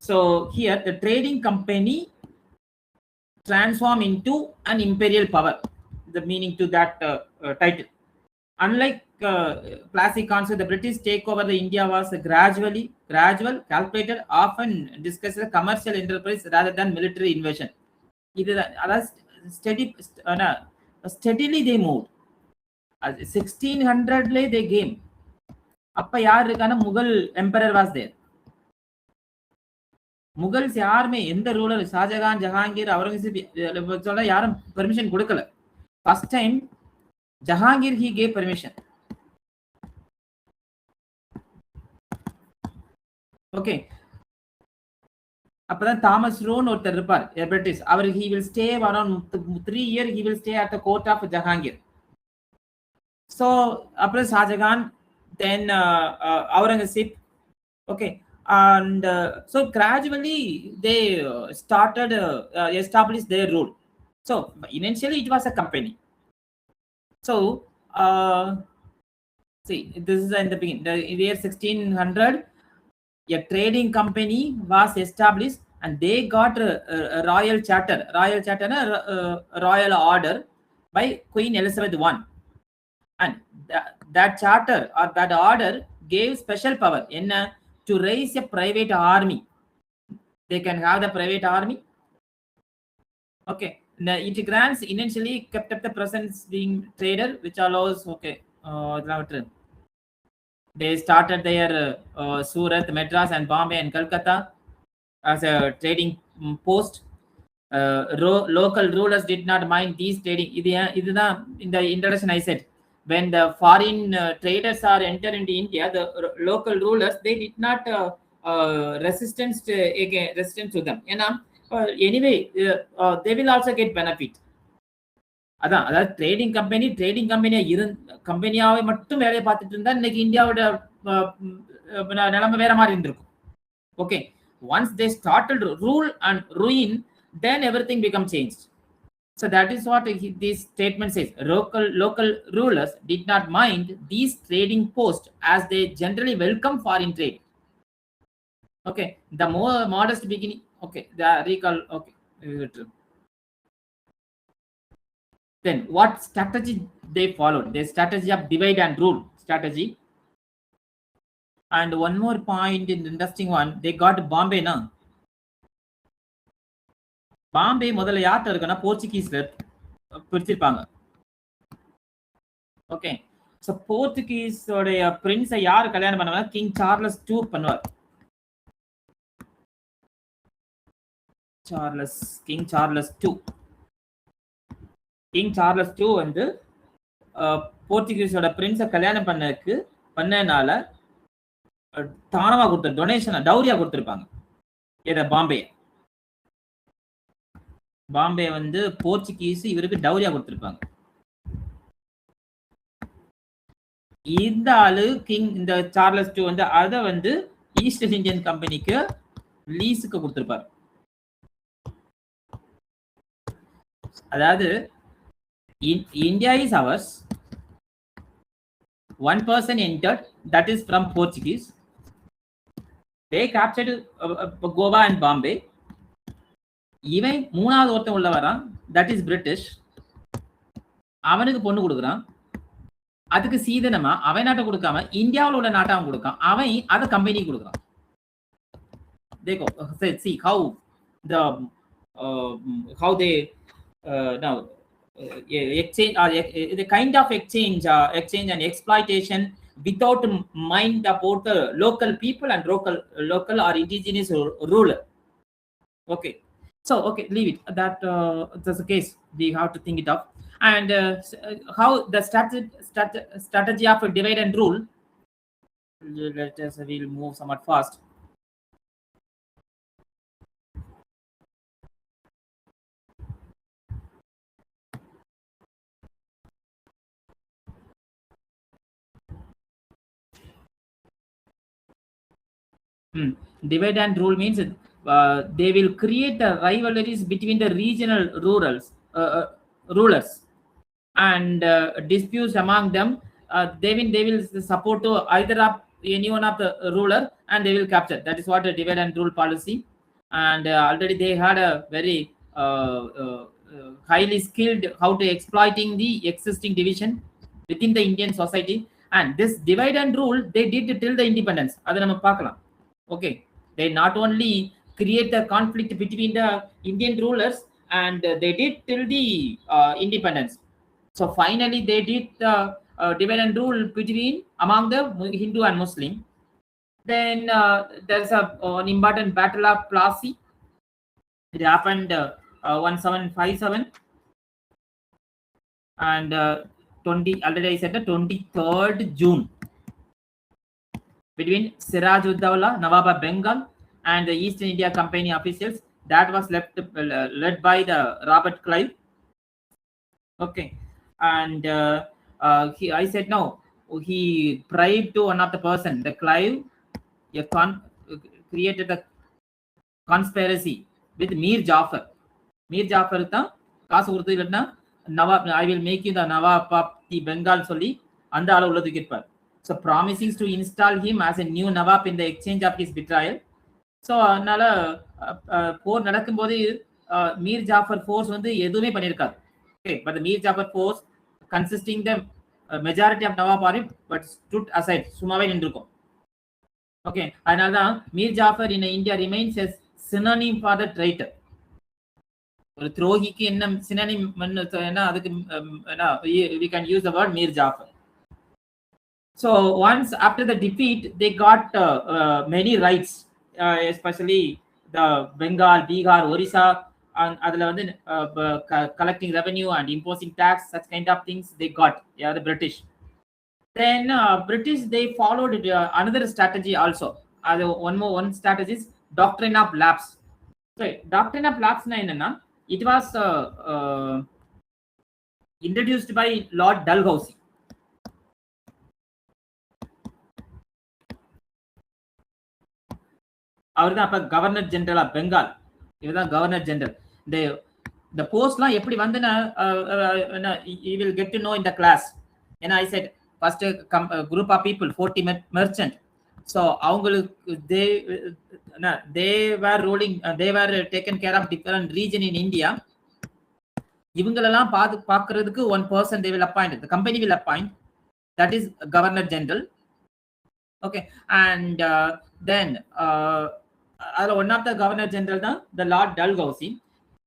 So here the trading company transform into an imperial power, the meaning to that title. Unlike classic concept, the British takeover the India was gradual, calculated, often discussed as a commercial enterprise rather than military invasion. Steadily they moved. 1600 they came. அப்ப யார் இருக்கான, Mughal emperor was there. Mughals யாருமே எந்த ruler, Shahjahan, Jahangir, Aurangzeb சொல்ல யாரும் permission கொடுக்கல. First time Jahangir he gave permission. Okay, அப்பதான் Thomas Roe ஒருத்தர் இருப்பார், பிரிட்டிஷ். அவர் he will stay around 3 years, he will stay at the court of Jahangir. So அப்புறம் Shahjahan then Aurangzeb. Okay, and so gradually they started established their rule. So initially it was a company. So see, this is in the beginning. In the year 1600, a trading company was established, and they got a royal charter, a royal order by Queen Elizabeth I, and that charter or that order gave special power in to raise a private army. They can have the private army. Okay, now it grants initially kept up the presence being traded, which allows they started their Surat, Madras, and Bombay and Calcutta as a trading post. Local rulers did not mind these trading. இதுதான் in the introduction I said, when the foreign traders are entered into India, the local rulers, they did not resistance to them. Anyway, they will also get benefit. அதாவது trading கம்பெனியாவே மட்டும் வேலையை பார்த்துட்டு இருந்தா இன்னைக்கு இந்தியாவோட நிலைமை வேற மாதிரி இருந்திருக்கும். Okay, once they started rule and ruin, then everything become changed. So that is what this statement says. Local rulers did not mind these trading posts, as they generally welcome foreign trade. Okay, the more modest beginning. Okay, the recall. Okay, then what strategy they followed? The strategy of divide and rule strategy. And one more point, in the interesting one, they got Bombay now. Bombay முதல்ல யார்கிட்ட இருக்குன்னா போர்ச்சுகீஸ்ல பிரிச்சிருப்பாங்க. Okay, so போர்ச்சுகீஸோட பிரின்ஸை யார் கல்யாணம் பண்ணுவாங்க? King Charles II பண்ணுவார். King Charles II வந்து போர்ச்சுகீஸோட பிரின்ஸை கல்யாணம் பண்ணனால தானமா கொடுத்த டொனேஷன் டவுரியா கொடுத்திருப்பாங்க. இத பாம்பே வந்து போர்ச்சுகீஸ் இவருக்கு டவுரியா கொடுத்திருப்பாங்க. இந்த ஆளு இந்த சார்லஸ் II வந்து அத வந்து ஈஸ்ட் இந்தியன் கம்பெனிக்கு லீஸுக்கு கொடுத்திருப்பாரு. அதாவது India is ours. One person entered, that is from Portuguese. They captured Goa and Bombay. இவன் மூணாவது ஒருத்தன் உள்ள வரான், தட் இஸ் பிரிட்டிஷ். அவனுக்கு பொண்ணு கொடுக்குறான். அதுக்கு சீதனமா அவன் நாட்டை கொடுக்காம இந்தியாவில் உள்ள நாட்டை அவன் கொடுக்கான். அவன் அதை கம்பெனிக்கு கொடுக்குறான். देखो, see how they now exchange or the kind of exchange and exploitation without mind about the local people and local or indigenous ruler. Okay, so okay, leave it. That's the case. We have to think it up. And how the strategy of divide and rule. We'll move somewhat fast. Divide and rule means they will create the rivalries between the regional rulers and disputes among them. They will support to either of any one of the ruler, and they will capture. That is what a divide and rule policy. And already they had a very highly skilled how to exploiting the existing division within the Indian society. And this divide and rule they did till the independence. Adha nama paakalam. Okay, they not only create the conflict between the Indian rulers, and they did till the independence. So finally they did the divide and rule between among the Hindu and Muslim. Then there's an important battle of Plassey. It happened 1757, and 20 already I said the 23rd June, between Siraj-ud-Dawla, Nawab of Bengal, and the East India Company officials. That was led by the Robert Clive. Okay, and I said no. he bribed to one of the person, the Clive, created a conspiracy with Mir Jafar. Mir Jafar தான் காசு கொடுத்து இல்லைன்னா நவாப், I will make you the Nawab of the Bengal சொல்லி அந்த ஆளை உள்ள தூக்கிருப்பார். So promising to install him as a new Nawab in the exchange of his betrayal. So அதனால போர் நடக்கும்போது மீர் ஜாஃபர் ஃபோர்ஸ் வந்து எதுவுமே பண்ணியிருக்காது. Okay, but Mir Jafar force consisting the majority of nawab army but stood aside, சும்மாவே நின்றுக்கும். ஓகே, அதனால தான் Mir Jafar in India remains as synonym for the traitor. ஒரு துரோகிக்கு என்ன சினோனிம் என்ன, அதுக்கு we can use the word Mir Jaffer. So once after the defeat they got many rights, especially the Bengal, Bihar, Orissa, and adula வந்து collecting revenue and imposing tax, such kind of things they got. Yeah, the British. Then British, they followed another strategy also. One strategy is doctrine of lapse. So doctrine of lapse na enna, it was introduced by Lord Dalhousie. அவர் தான் அப்ப governor general of Bengal. இவர் தான் governor general. இந்த போஸ்ட்லாம் எப்படி வந்துன்னா you will get to know in the class. ஏன்னா I said first group of people 40 merchant. So அவங்களுக்கு they were ruling, they were taken care of different region in India. இவங்களெல்லாம் பார்க்கிறதுக்கு one person they will appoint, the company will appoint, that is governor general. Okay, and then one of the governor general தான் the Lord Dalhousie.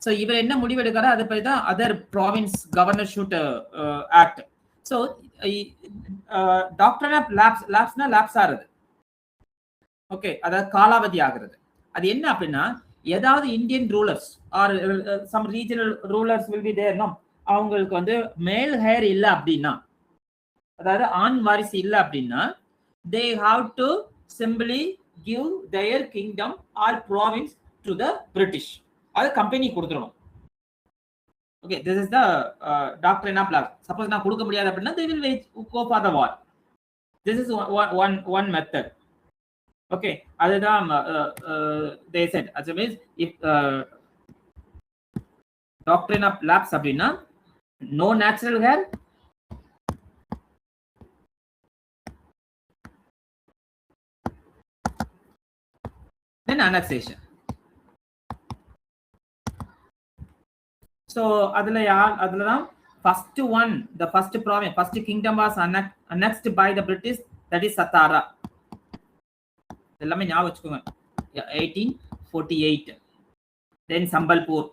So இவர் என்ன முடிவு எடுக்கிறாரோ அதை பத்தி தான் other province governor should act. So doctrine of lapse-னா lapse ஆகுது. Okay, அதாவது காலாவதி ஆகிறது. அது என்ன அப்படின்னா, ஏதாவது Indian rulers or some regional rulers will be there, no, அவங்களுக்கு வந்து மேல் ஹேர் இல்லை அப்படின்னா, அதாவது ஆண் வாரிசு இல்லை அப்படின்னா, they have to simply give their kingdom or province to the British. அது company கொடுத்துறணும். Okay, this is the doctrine of lapse. Suppose நான் கொடுக்க முடியாது அப்படின்னா they will go for the war. This is one method. Okay, அதுதான் they said. As means if doctrine of lapse அப்படின்னா no natural hair, then annexation. So அதுலதான் first one, the first province, first kingdom was annexed by the British, that is Satara. எல்லாமே ஞாபகம் வச்சுக்கோங்க. 1848. then Sambalpur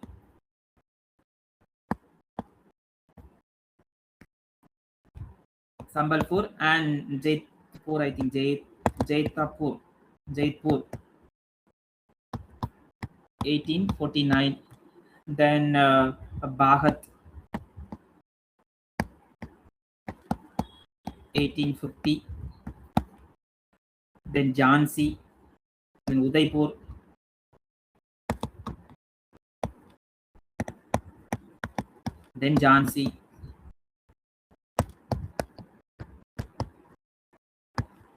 and Jaipur, I think Jaipur 1849. then Bahat 1850. then Jhansi, then Udaipur, then Jhansi,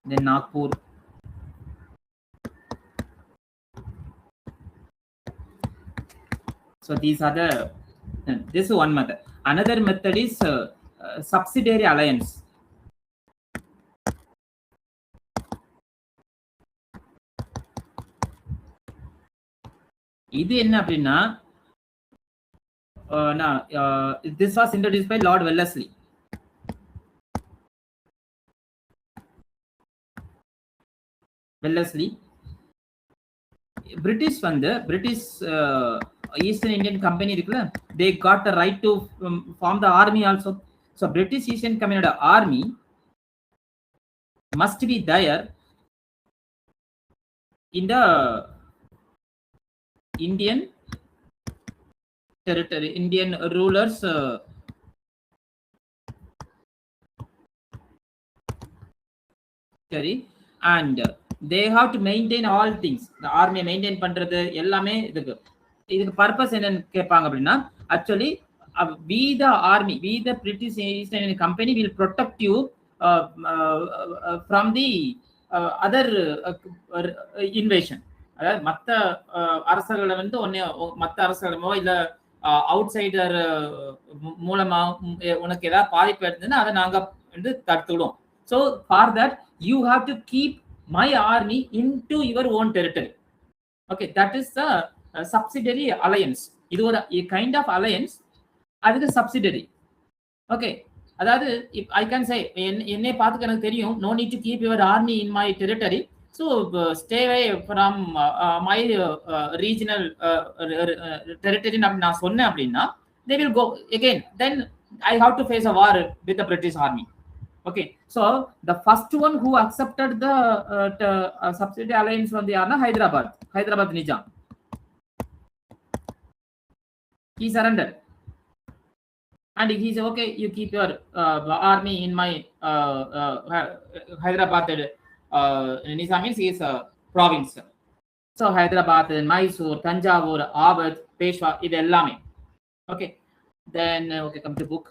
then Nagpur, so these are the this is one method. Another method is subsidiary alliance. இது என்ன அப்படின்னா, this was introduced by Lord Wellesley. British வந்து British Eastern Indian Company இருக்குல்ல, they got the right to form the army also. So British East Indian Company army must be there in the Indian territory, Indian rulers territory, and they have to maintain all things. The army maintain பண்றது எல்லாமே இதுக்கு purpose என்னன்னு கேட்பாங்க அப்படின்னா, actually we the army, we the British East Indian Company will protect you from the other invasion. அதாவது மற்ற அரசர்களை வந்து மற்ற அரசர்களோ இல்ல அவுட்சைடர் மூலமா உனக்கு ஏதாவது பாதிப்பு இருந்ததுன்னா அதை நாங்க வந்து தடுத்துடுவோம். So for that you have to keep my army into your own territory. Okay, that is the subsidiary alliance. இது ஒரு கைண்ட் ஆஃப் அலையன்ஸ், அதுக்கு சப்சிடரி. ஓகே, அதாவது ஐ கேன் சே என்னை பார்த்துக்க எனக்கு தெரியும், no need to keep your army in my territory, so stay away from my regional territory நான் சொன்னேன் அப்படின்னா they will go again, then I have to face a war with the British army. Okay, so the first one who accepted the subsidiary alliance from the Hyderabad Nizam, he surrendered and he said, okay, you keep your army in my Hyderabad. Nizam means he is a province. So Hyderabad, Mysore, Tanjavur, Awadh, Peshwa, இது எல்லாமே. Okay, then okay, come to book.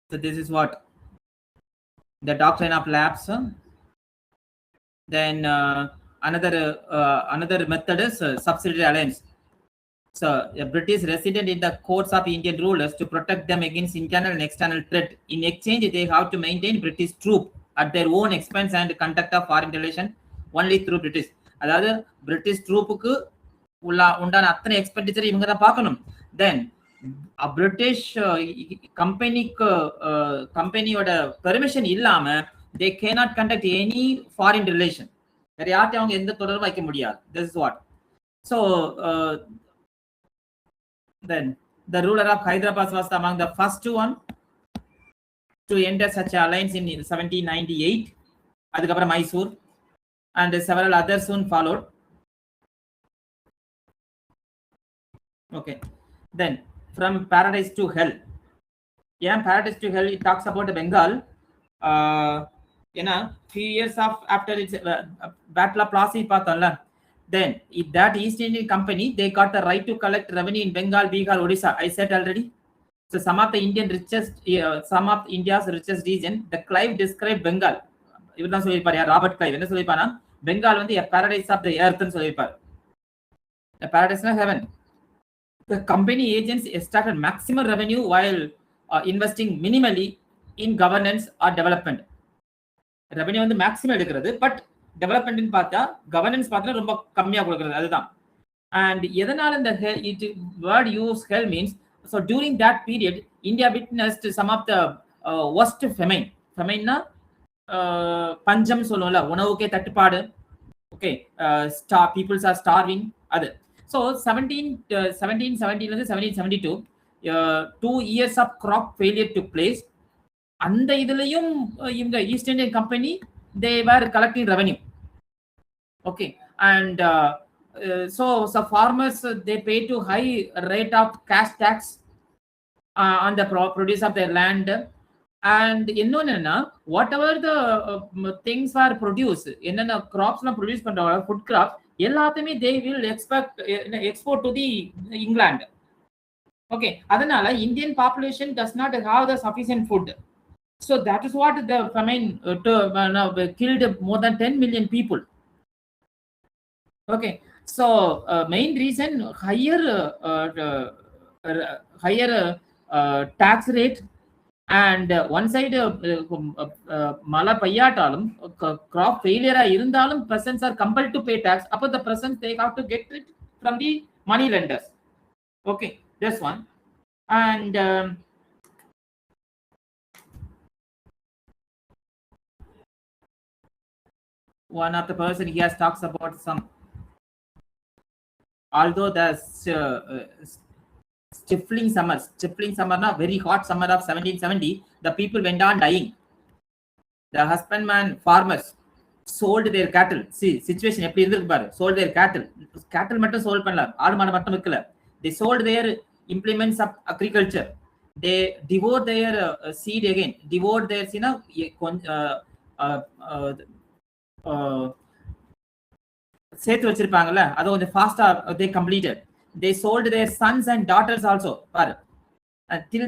So this is what the doctrine of lapse. Then another method is subsidiary alliance. So the British resident in the courts of Indian rulers to protect them against internal and external threat. In exchange, they have to maintain British troop at their own expense and conduct of foreign relation only through British. அதாவது British ட்ரூப்புக்கு உண்டான அத்தனை expenditure இவங்க தான் பார்க்கணும். தென் British கம்பெனியோட permission இல்லாம they cannot conduct any foreign relation. வேற யார்ட்டையும் அவங்க எந்த தொடர்பும் வைக்க முடியாது. This is what. So then the ruler of Hyderabad was among the first one to enter such alliance in 1798. அதுக்கப்புறம் Mysore and several others soon followed. Okay, then from paradise to hell. Yeah, paradise to hell, it talks about Bengal. Few years after its battle of Plassey பார்த்தோம்ல, then that East Indian Company, they got the right to collect revenue in Bengal, Bihar, Odisha. I said already. So some of India's richest region, the Clive described Bengal. இவர் தான் சொல்லியிருப்பாரு, Robert Clive என்ன சொல்லியிருப்பானா, பெங்கால் வந்து paradise of the earth ன்னு சொல்லியிருப்பாரு. paradise na heaven. The company agents extracted maximum revenue while investing minimally in governance or development. Revenue வந்து maximum எடுக்கிறது, but development பார்த்தா கவர்னன்ஸ் பார்த்தா ரொம்ப கம்மியா கொடுக்கிறது, அதுதான். And எதனால இந்த word use hell means, so during that period India witnessed some of the worst famine. Famine-na பஞ்சம் சொல்லுவோம்ல, உணவுக்கே தட்டுப்பாடு. Okay, peoples are starving. அது so 1770 1772 2 years of crop failure took place. அந்த இதுலயும் இவங்க East Indian company they were collecting revenue. Okay, and so farmers they pay to high rate of cash tax on the produce of their land. And என்னன்னா whatever the things are produced, என்னென்ன crops produce பண்றாங்க, food crops எல்லாத்தையுமே they will export to the England. Okay, அதனால Indian population does not have the sufficient food. So that is what the famine killed more than 10 million people. Okay, so main reason higher tax rate, and one side mala payyatalum crop failure irundalum peasants are compelled to pay tax. Appo the peasants they have to get it from the money lenders. Okay, this one. And one of the person he has talks about some, although the stifling summer na very hot summer of 1770, the people went on dying. The husbandman farmers sold their cattle. See situation எப்படி இருந்திருக்கு பாரு. sold their cattle மட்டும் sold பண்ணல, ஆடு மாடு மட்டும் விக்கல. They sold their implements of agriculture. They devoured their seed again, devoured their சேர்த்து வச்சிருப்பாங்கல்ல, அதை கொஞ்சம் ஃபாஸ்டா they completed. They sold their sons and daughters also. பாரு, till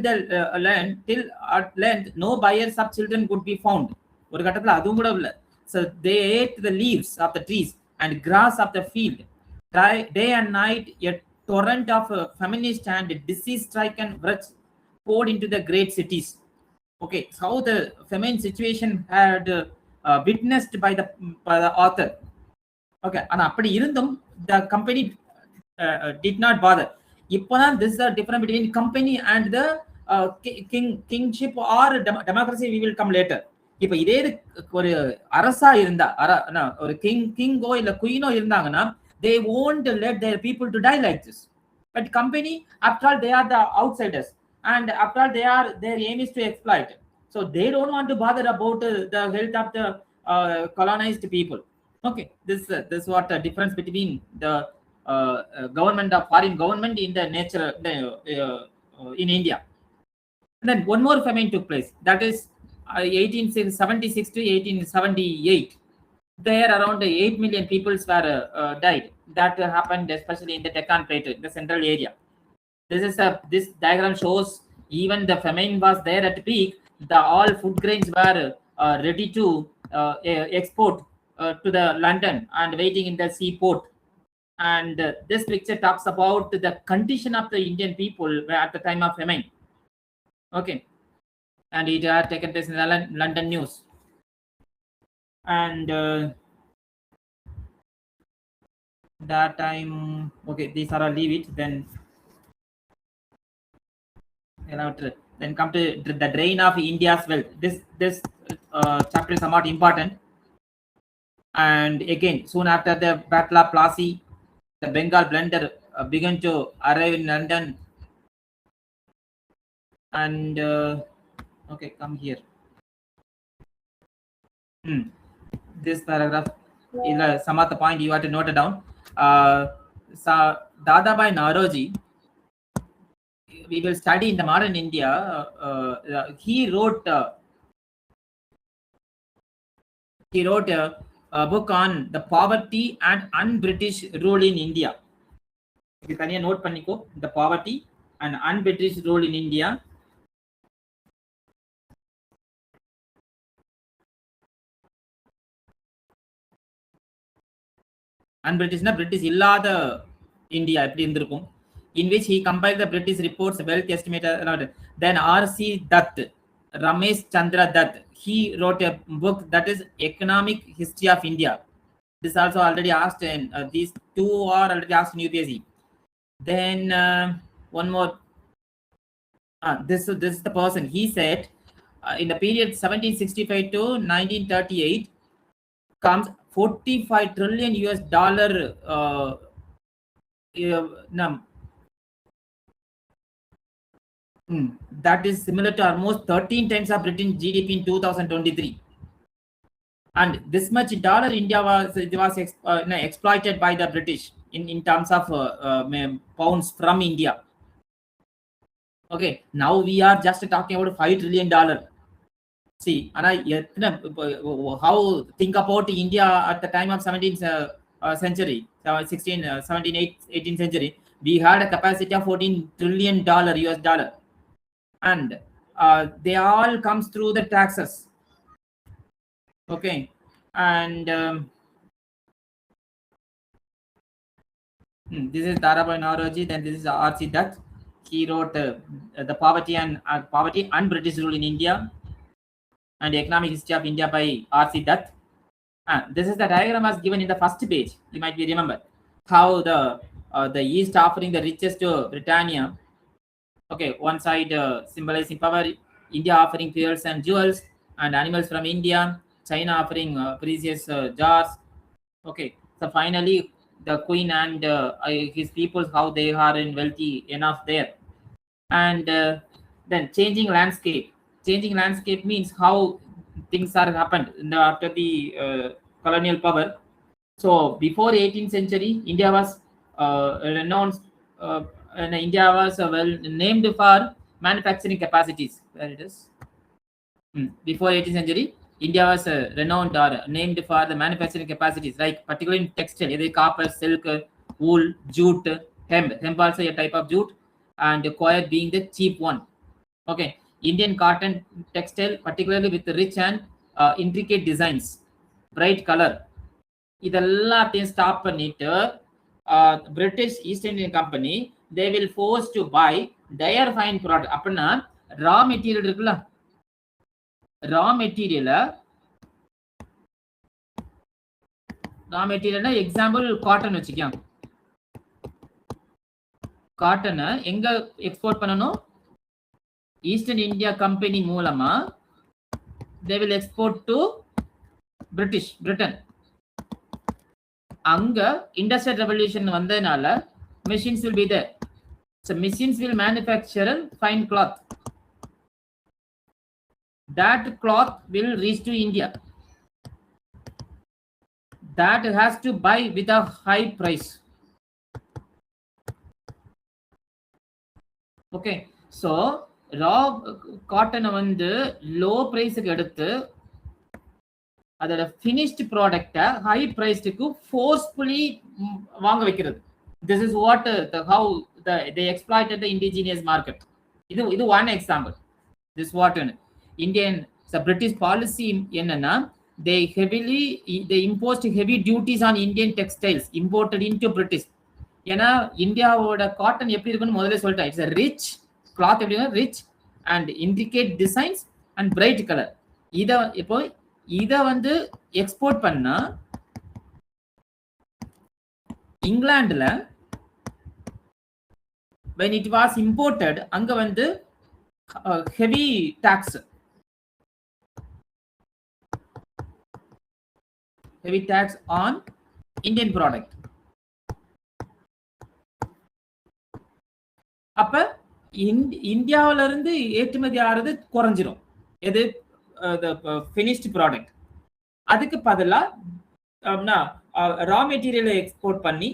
at length no buyers of children could be found. ஒரு கட்டத்துல அதுவும் கூட இல்ல. So they ate the leaves of the trees and grass of the field. Day and night a torrent of feminist and disease stricken wretch poured into the great cities. Okay, how the famine situation had witnessed by the author. Okay, ஆனா அப்படி இருந்தும் the company did not bother. இப்போதான் this is the difference between company and the kingship or democracy we will come later. இப்ப இதே ஒரு அரசா இருந்தா ஒரு கிங்கோ இல்ல குயினோ இருந்தாங்கன்னா they won't let their people to die like this. But company, after all, they are the outsiders, and after all, their aim is to exploit. So they don't want to bother about the health of the colonized people. Okay, this what the difference between the government of foreign government in the nature in India. And then one more famine took place. That is 1876 to 1878. There around 8 million people were died. That happened especially in the Deccan Plateau, the central area. This diagram shows even the famine was there at peak. All food grains were ready to export to the London and waiting in the seaport. And this picture talks about the condition of the Indian people at the time of famine. Okay, and it had taken place in the London news. And that time, okay, these are all leave it. Then come to the drain of India's wealth. This chapter is somewhat important. And again, soon after the Battle of Plassey, the Bengal blunder began to arrive in London. And okay, come here. This paragraph is some of the point you have to note it down. Dadabhai Naoroji, we will study in the modern India. He wrote a book on the poverty and un-British rule in India. You can note panniko, the poverty and un-British rule in India. Un-British na British illada India eppadi irundirukum, in which he compiled the British reports, wealth estimator. Then R.C. Dutt, Ramesh Chandra Dutt, he wrote a book that is Economic History of India. This also already asked, and these two are already asked in UPSC. Then one more. This is the person. He said in the period 1765 to 1938 comes $45 trillion that is similar to almost 13 times of Britain's GDP in 2023. And this much dollar India was exploited by the British in terms of pounds from India. Okay, now we are just talking about $5 trillion. See, how think about India at the time of 17th century, 18th century, we had a capacity of $14 trillion US dollar. And they all comes through the taxes. Okay, and this is Dadabhai Naoroji. Then this is R.C. Dutt. He wrote the poverty and British rule in India and Economic History of India by R.C. Dutt. This is the diagram as given in the first page. You might be remember how the East offering the riches to Britannia. Okay, one side symbolizing power, India offering pearls and jewels and animals from India, China offering precious jars. Okay, so finally the Queen and his people, how they are in wealthy enough there. And then changing landscape. Changing landscape means how things are happened after the colonial power. So before 18th century, India was renowned. And India was well named for manufacturing capacities. Where it is? Before 18th century, India was renowned or named for the manufacturing capacities, like particularly in textile, either copper, silk, wool, jute, hemp. Hemp also a type of jute, and coir being the cheap one. Okay, Indian cotton textile, particularly with rich and intricate designs, bright color, இதெல்லாத்தையும் stop பண்ணிட்டு British East Indian company they will force to buy their fine product. அப்படின்னா raw material இருக்குல்ல, ரா மெட்டீரியல்னா example cotton வச்சுக்கலாம். காட்டனை எங்க export பண்ணணும்? Eastern India company மூலமா they will export to Britain. அங்க industrial revolution வந்ததுனால machines will be there. So machines will manufacture fine cloth. That cloth will reach to India. That has to buy with a high price. Okay, so raw cotton வந்து low price க்கு எடுத்து அதோட finished product high price க்கு forcefully வாங்க வைக்கிறது. This is what how they exploited the indigenous market. இது one example. This what Indian British policy என்னன்னா they imposed heavy duties on Indian textiles imported into British. ஏன்னா இந்தியாவோட cotton எப்படி இருக்குன்னு முதல்ல சொல்லிட்டேன். இட்ஸ் a rich cloth, எப்படின்னா rich and intricate designs and bright color. இத வந்து எக்ஸ்போர்ட் பண்ணா இங்கிலாந்துல when it was imported அங்க வந்து heavy tax on Indian product. அப்ப இந்தியாவில இருந்து ஏற்றுமதி ஆறது குறைஞ்சிரும். எது finished product. அதுக்கு பதிலா ரா மெட்டீரியலை எக்ஸ்போர்ட் பண்ணி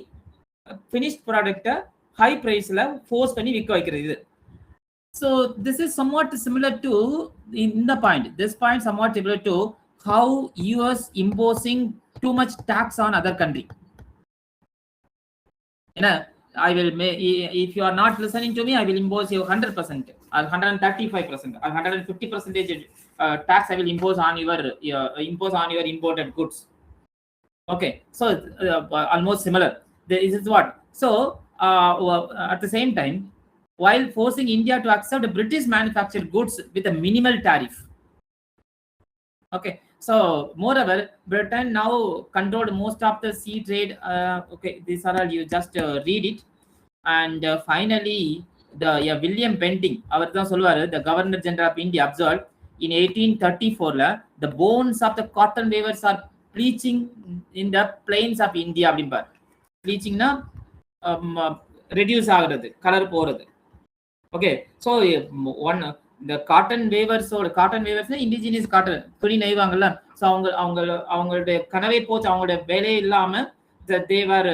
finished ப்ராடக்ட்டை ஹை பிரைஸ்ல ஃபோர்ஸ் பண்ணி விற்க வைக்கிறது. So this is somewhat similar to in the point. This point somewhat similar to how US imposing too much tax on other country. I will if you are not listening to me, I will impose you 100% or 135% or 150% tax I will impose on your imported goods. Okay, so almost similar. This is what. So at the same time, while forcing India to accept British manufactured goods with a minimal tariff. Okay, so moreover, Britain now controlled most of the sea trade. Okay, these are all, you just read it. And finally, the William Bentinck, அவர் தான் சொல்லுவாரு, the Governor General of India observed in 1834 the bones of the cotton weavers are bleaching in the plains of India அப்படிம்பார். bleachingனா reduce ஆகுறது, colour போறது. Okay, so one the cotton weavers indigenous cotton துணி நெய்வாங்கல்ல, so அவங்களுடைய கனவை போச்சு, அவங்களுடைய வேலையே இல்லாம they were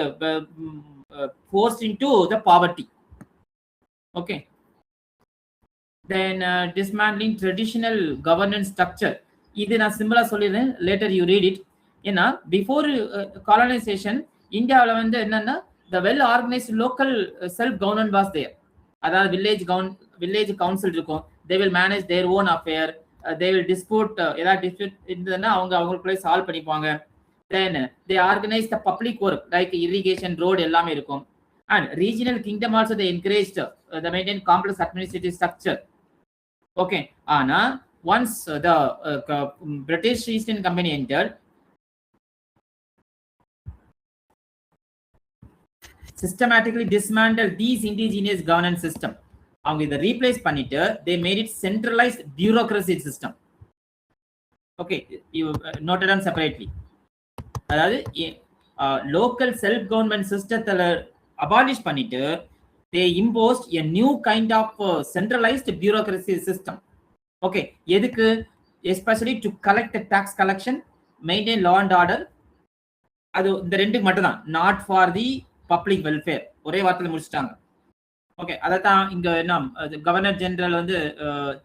forced into the poverty. Okay, then dismantling traditional governance structure. இது நான் சிம்பிளா சொல்லிடுறேன், later you read it. ஏன்னா before colonization இந்தியாவில் வந்து என்னன்னா the well organized local self government was there. அதாவது village council இருக்கும், they will manage their own affair, they will dispute ஏதாவது dispute இருந்ததுன்னா அவங்களுக்குள்ளே சால்வ் பண்ணிப்பாங்க. then they organize the public work like irrigation, road எல்லாமே இருக்கும். and regional kingdom also they encouraged the maintain complex administrative structure. Okay, ஆனா once the British East Indian Company entered, systematically dismantled these indigenous governance system. அவங்க இதை replace பண்ணிட்டு they made it centralized bureaucracy system. Okay, you noted down separately. அதாவது local self government systemத்துல abolish பண்ணிட்டு they imposed a new kind of centralized bureaucracy system. Okay, எதுக்கு? especially to collect the tax collection, maintain law and order. அது இந்த ரெண்டுக்கு மட்டும் தான், not for the public welfare. ஒரே வார்த்தையில முடிச்சிட்டாங்க. ஓகே, அதான் இங்க என்ன கவர்னர் ஜெனரல் வந்து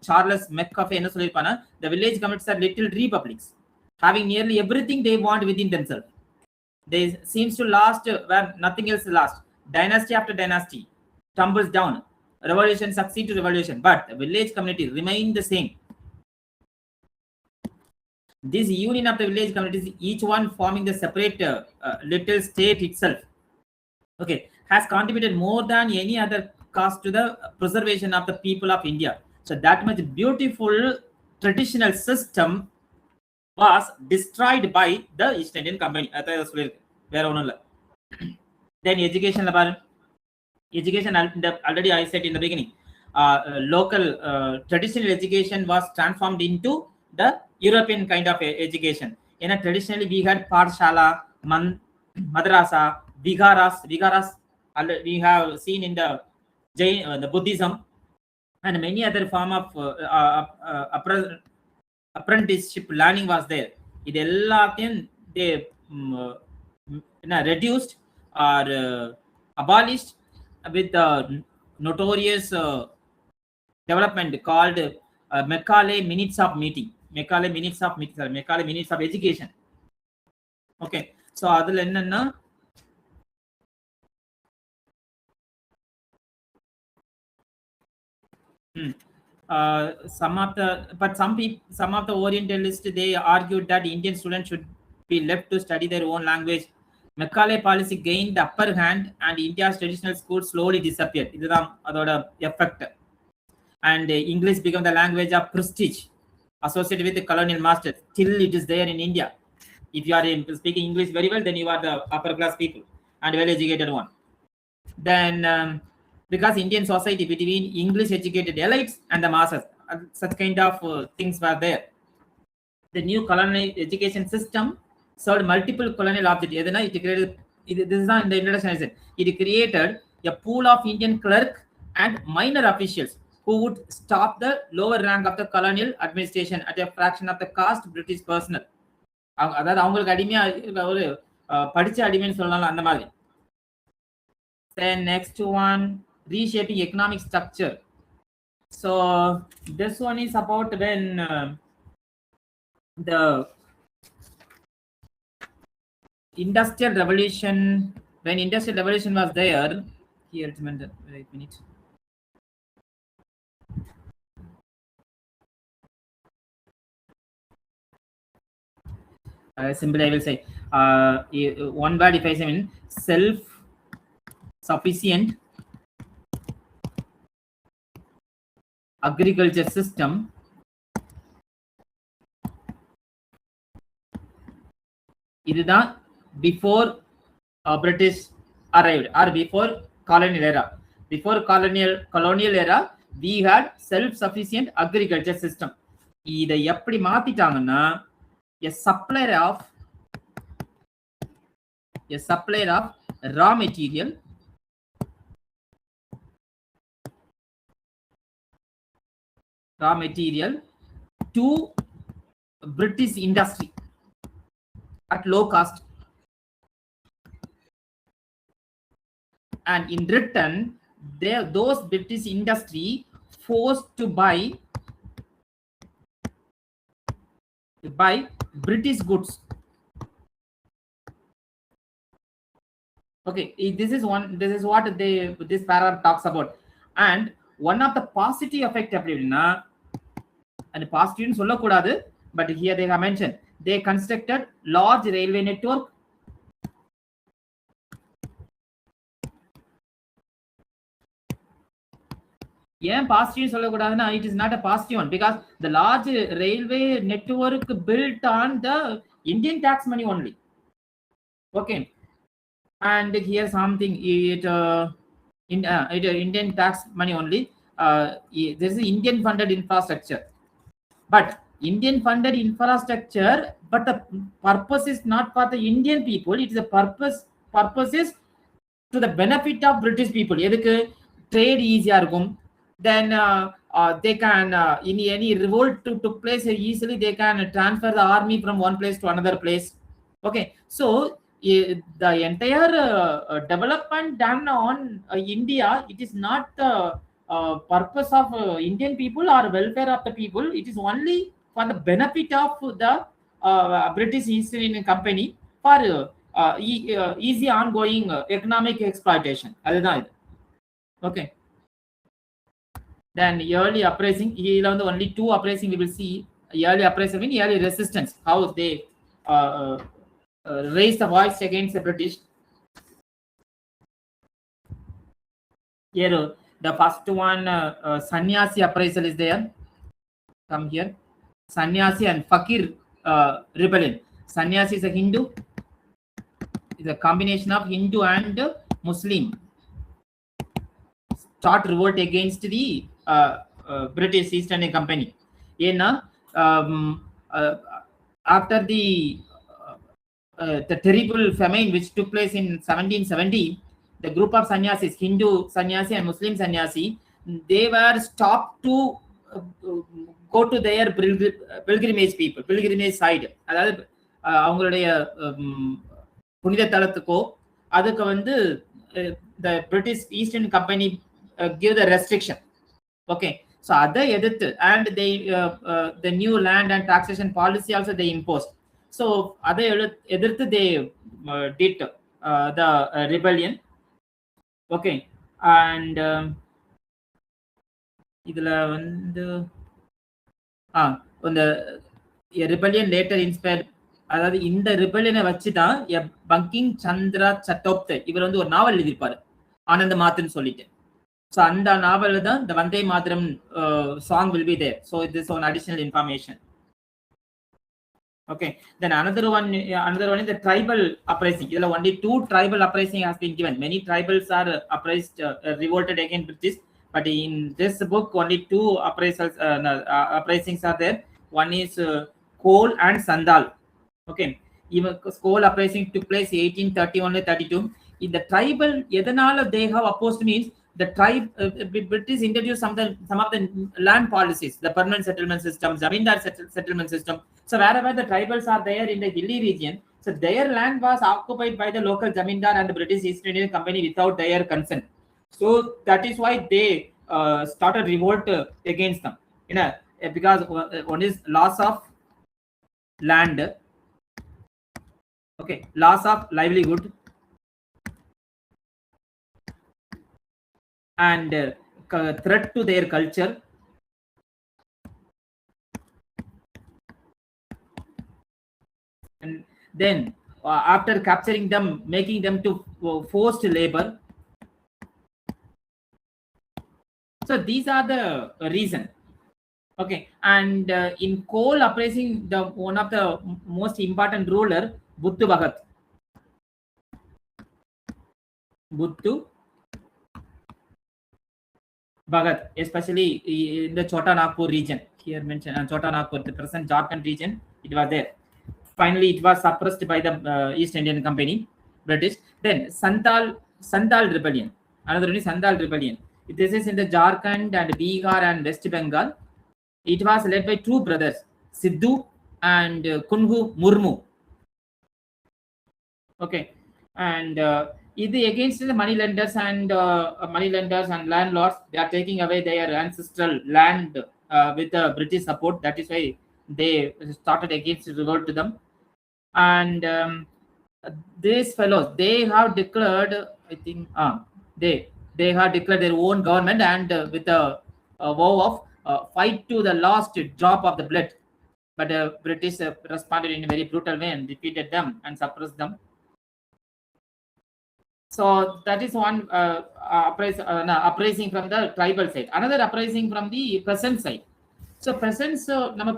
சார்லஸ் மெக்காஃபே என்ன சொல்லியிருப்பானா, the village governments are little republics having nearly everything they want within themselves. They seems to last where nothing else lasts. Dynasty after dynasty tumbles down. revolution succeed to revolution, but the village community remain the same. This union of the village communities, each one forming the separate little state itself, okay, has contributed more than any other cause to the preservation of the people of India. So that much beautiful traditional system was destroyed by the East Indian Company. Then education, education already I said in the beginning. Local traditional education was transformed into the European kind of education. Traditionally we had Pathshala, Madrasa, Viharas. We have seen in the Jain, the Buddhism, and many other form of apprenticeship learning was there. It எல்லாத்தையும் they reduced or abolished with the notorious development called Macaulay minutes of meeting, Macaulay minutes of education. Okay, so அதுல என்னன்னா some of the Orientalists, they argued that Indian students should be left to study their own language. Macaulay policy gained the upper hand and India's traditional schools slowly disappeared. இதுதான் அதோட effect. And English became the language of prestige associated with the colonial masters. Still it is there in India. If you are speaking English very well, then you are the upper class people and well educated one. Then because Indian society between English educated elites and the masses, such kind of things were there. The new colonial education system served multiple colonial objectives. It created, this is not in the introduction I said, it created a pool of Indian clerk and minor officials who would stop the lower rank of the colonial administration at a fraction of the cost British personnel. அதாவது அவங்களுக்கு அடிமையா ஒரு படிச்ச அடிமைன்னு சொல்லலாம் அந்த மாதிரி. Then next one, reshaping economic structure. So this one is about when the industrial revolution, was there. Here, wait a minute. Simply I will say one word, if I say self-sufficient agriculture system இதுதான் before British arrived or before colonial era. Before colonial era we had self-sufficient agriculture system. இதை எப்படி மாத்திட்டாங்கன்னா a supplier of raw material to British industry at low cost, and in return those British industry forced to buy British goods. Okay, this is what this paragraph talks about. And one of the positive effect அப்படின்னா, and positive சொல்ல கூடாது, but here they have mentioned they constructed large railway network, ஏன் positive சொல்லக்கூடாதுன்னா, it is not a positive one because the large railway network built on the Indian tax money only. Okay, and here something Indian tax money only. This is Indian funded infrastructure, but Indian funded infrastructure, but the purpose is not for the Indian people. It is a purpose is to the benefit of British people. எதுக்கு trade easy இருக்கும். Then they can in any revolt took place easily, they can transfer the army from one place to another place. Okay, so the entire development done on India, it is not the purpose of Indian people or welfare of the people. It is only for the benefit of the British East Indian Company for easy ongoing economic exploitation. அதுதான் இது. Okay. Then early uprising, only two uprising we will see. Early uprising means early resistance, how they raised the voice against the British. Here, the first one, Sannyasi uprisal is there. Come here. Sannyasi and Fakir rebellion. Sannyasi is a Hindu. It's a combination of Hindu and Muslim. Start revolt against the British East India Company. After the terrible famine which took place in 1770, the group of sannyasis, Hindu sannyasi and Muslim sannyasi, they were stopped to go to their pilgrimage side. அதாவது அவங்களுடைய புனித தலத்துக்கோ அதுக்கு வந்து the British East Indian Company give the restriction. Okay, so அதை எதிர்த்து and they the new land and taxation policy also they imposed. So அதை எதிர்த்து they did the rebellion. Okay, and இதுல வந்து the rebellion later inspired, அதாவது இந்த ரிபல்லியனை வச்சு தான் பங்கிங் சந்திரா சட்டோப்தே இவர் வந்து ஒரு நாவல் எழுதியிருப்பாரு, ஆனந்த மாத்துன்னு சொல்லிட்டு. ஸோ அந்த நாவலில் தான் இந்த Vande Mataram song will be there. So this one additional information. Okay, then another one is the tribal uprising. There are only two tribal uprising has been given. Many tribals are revolted against British, but in this book only two uprisings are there. One is Kol and Sandal. Okay, even Kol uprising took place 1831-32. In the tribal, edanala they have opposed means the tribe British introduced some of the land policies, the permanent settlement system, zamindar settlement system. So wherever the tribals are there in the hilly region, so their land was occupied by the local zamindar and the British East India Company without their consent. So that is why they started revolt against them. Because one is loss of land, okay, loss of livelihood, and threat to their culture, and then after capturing them, making them to forced labor. So these are the reason. Okay, and in Kol uprising, the one of the most important ruler, Buttu Bhagat, especially in the Chota Nagpur region. Here mentioned Chota Nagpur, the present Jharkhand region, it was there. Finally, it was suppressed by the East Indian Company, British. Then Sandal rebellion. Another one is Sandal rebellion. This is in the Jharkhand and Bihar and West Bengal. It was led by two brothers, Sidhu and Kunhu Murmu. Okay, and it against the moneylenders and landlords. They are taking away their ancestral land with the British support. That is why they started against revolt to them. And these fellows, they have declared, I think, they have declared their own government, and with a vow of fight to the last drop of the blood. But the British responded in a very brutal way and defeated them and suppressed them. So that is one uprising from the tribal side. Another uprising from the peasant side. So peasants நம்ம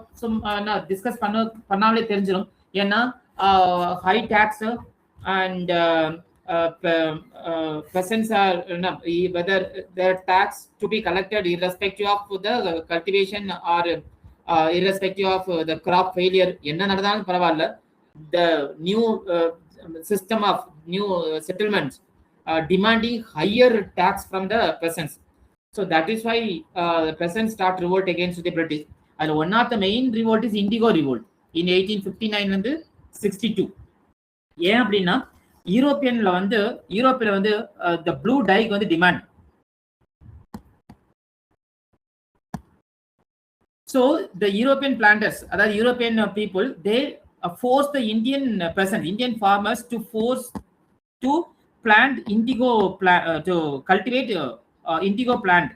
discuss பண்ணாலே தெரிஞ்சிடும். ஏன்னா high tax and peasants are whether their tax to be collected irrespective of the cultivation or irrespective of the crop failure, என்ன நடந்தாலும் பரவாயில்ல. The new system of new settlements demanding higher tax from the peasants. So that is why the peasants start revolt against the British. And one of the main revolt is Indigo revolt in 1859 and 62. ஏன் அப்படின்னா யூரோப்பியன்ல வந்து the blue dye வந்து demand. So the European planters, அதாவது European people, they force the Indian farmers to plant indigo to cultivate indigo plant.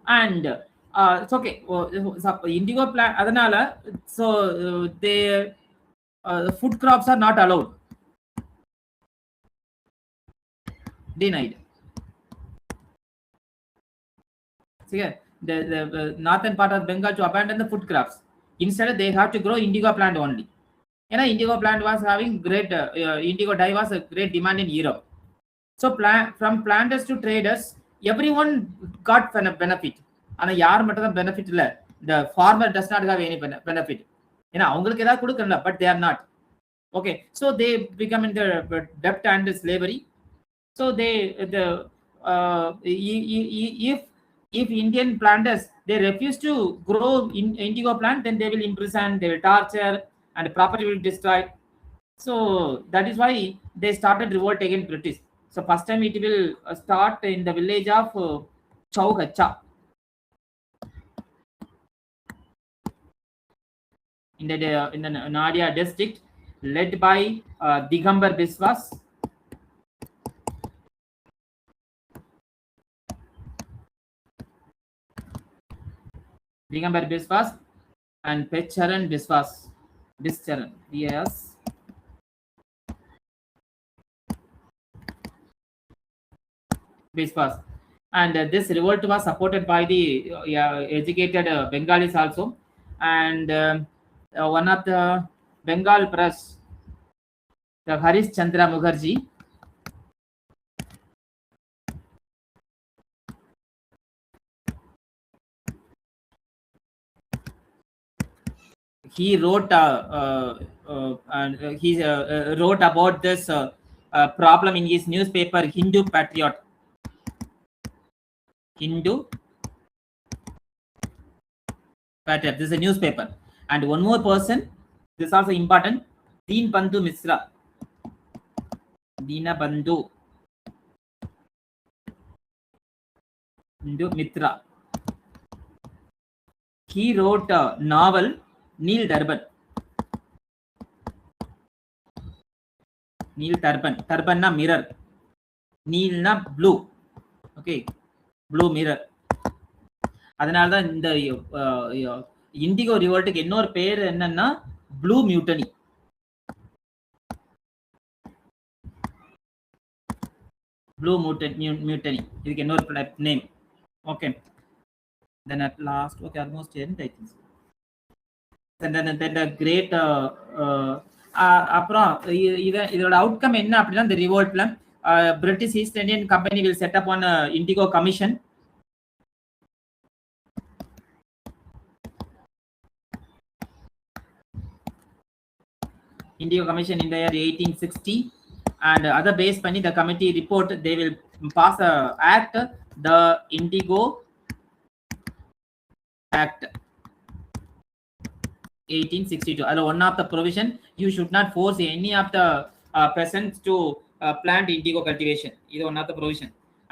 And it's okay. Indigo plant adanala, so they food crops are not allowed, denied. The northern part of Bengal to abandon the food crops. Instead, they have to grow indigo plant only. Indigo plant was having great, indigo dye was a great demand in Europe. So from planters to traders, everyone got benefit. And benefit, the farmer does not have any benefit. But they are not. Okay, so they become in the debt and slavery. So if Indian planters they refuse to grow indigo plant, then they will imprison, they will torture, and property will destroy. So that is why they started revolt against British. So first time it will start in the village of Chaugacha in the Nadia district, led by Digambar Biswas. Digambar Biswas and Pecharan Biswas. Bischaran. Yes. Biswas. And this revolt was supported by the educated Bengalis also. And one of the Bengal press, the Harish Chandra Mukherjee, he wrote and he wrote about this problem in his newspaper Hindu Patriot. Hindu Patriot. This is a newspaper. And one more person, this is also important, Deen Bandhu Mishra. Deena Bandhu Mitra. He wrote a novel, Neil Turban. Neil Turban. Turban na mirror. Neil na blue. Okay. Blue mirror. அதனால தான் இந்த indigo ரிவோல்ட்டுக்கு இன்னொரு பேர் என்னன்னா blue mutiny. Blue mutiny. இதுக்கு இன்னொரு name. Okay. Then at last, okay, almost end, I think. And then the great அப்புறம் இதோட அவுட்கம் என்ன அப்படின்னா, இந்த ரிவோல்ட்ல British East Indian company will set up on indigo commission. Indigo Commission in the year 1860, and other base பண்ணி the committee report, they will pass a act, the Indigo Act 1862. Although one of the provision, you should not force any of the peasants to plant indigo cultivation. This is one of the provision.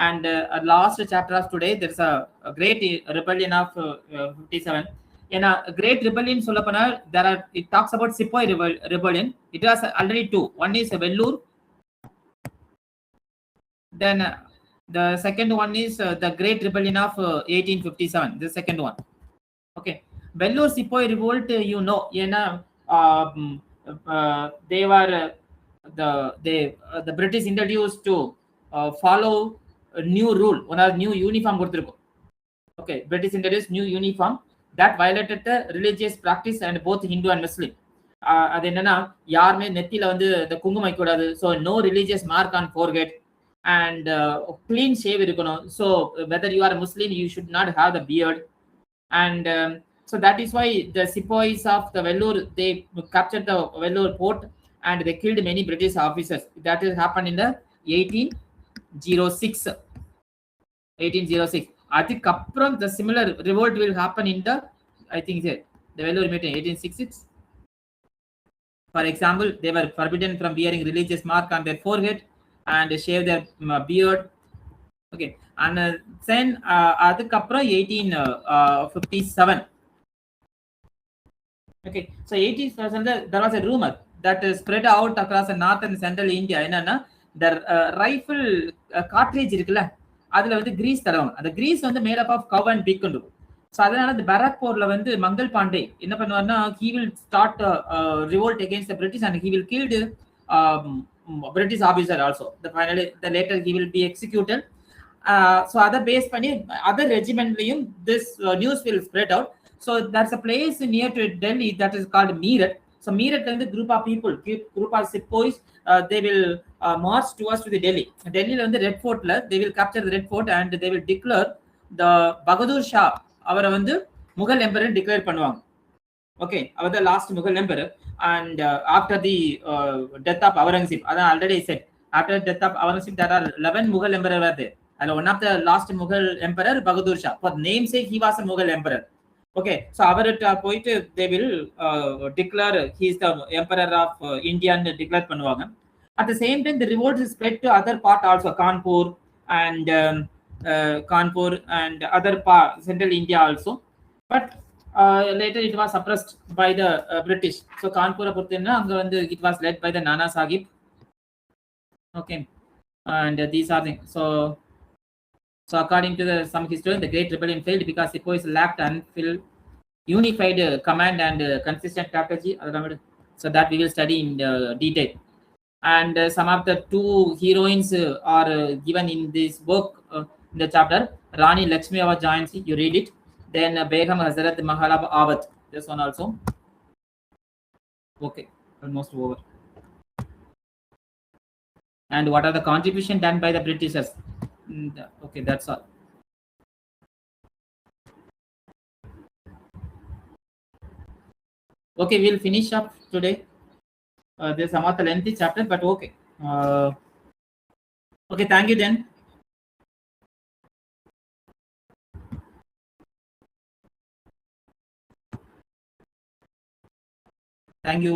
And last chapter of today, there is a great rebellion of 57. In a great rebellion, it talks about Sepoy rebellion. It was already two. One is Vellore. Then the second one is the Great Rebellion of 1857. The second one. Okay. Vellore Sepoy revolt, you know, they were the British introduced to follow a new rule. One new uniform. Okay, British introduced new uniform that violated the religious practice and both Hindu and Muslim. அது என்னன்னா, யாருமே நெத்தில வந்து இந்த குங்குமம் வைக்கக்கூடாது. So no religious mark on forehead and clean shave இருக்கணும். So whether you are a Muslim, you should not have the beard. And so that is why the sepoys of the Vellore, they captured the Vellore port and they killed many British officers. That has happened in the 1806. 1806. அதுக்கப்புறம் the similar revolt will happen in the, I think the Vellore meeting 1866. For example, they were forbidden from wearing religious mark on their forehead and shave their beard. Okay, and then அதுக்கப்புறம் 1857. Okay, so 1857 there was a rumor that spread out across the north and central India. என்னன்னா, the rifle cartridge இருக்குல்ல, அதுல வந்து Greece தருவாங்க. அந்த grease வந்து made up of cow and pig இருக்கும். So அதனால இந்த பராக்பூர்ல வந்து மங்கள் பாண்டே என்ன பண்ணுவார்னா he will start revolt against the British and he will killed British officer also. The later he will be executed. So அதை பேஸ் பண்ணி other regimentலையும் this news will spread out. So that's a place near to Delhi that is called Meerut. So Meerut வந்து group of people, group of sepoys, they will march towards to the Delhi. டெல்லியில வந்து red ஃபோர்ட்ல they will capture the red fort and they will declare the Bahadur Shah அவரை வந்து Mughal emperor declare பண்ணுவாங்க. Okay, அவர் the last Mughal emperor. And after the death of Aurangzeb, அதான் already set, after death of Aurangzeb there are 11 Mughal emperor வருது. அதுல one of the last Mughal emperor Bahadur Shah. For name sake he was a Mughal emperor. Okay, so அவர்கிட்ட போயிட்டு they will declare he is the emperor of இந்தியான்னு declare பண்ணுவாங்க. At the same time, the revolt is spread to other part also, Kanpur and other part, central India also. But later it was suppressed by the British. So Kanpur it was led by the Nana Sahib. Okay, and these are things. So according to some historians, the Great Rebellion failed because sepoys lacked unfilled unified command and consistent strategy. So that we will study in detail. And some of the two heroines are given in this book, in the chapter. Rani Lakshmi Ava Jayansi, you read it. Then Begum Hazrat Mahalab Avat, this one also. Okay, almost over. And what are the contribution done by the Britishers? Okay, that's all. Okay, we'll finish up today. There's some other lengthy chapter, but okay. Okay, thank you then. Thank you.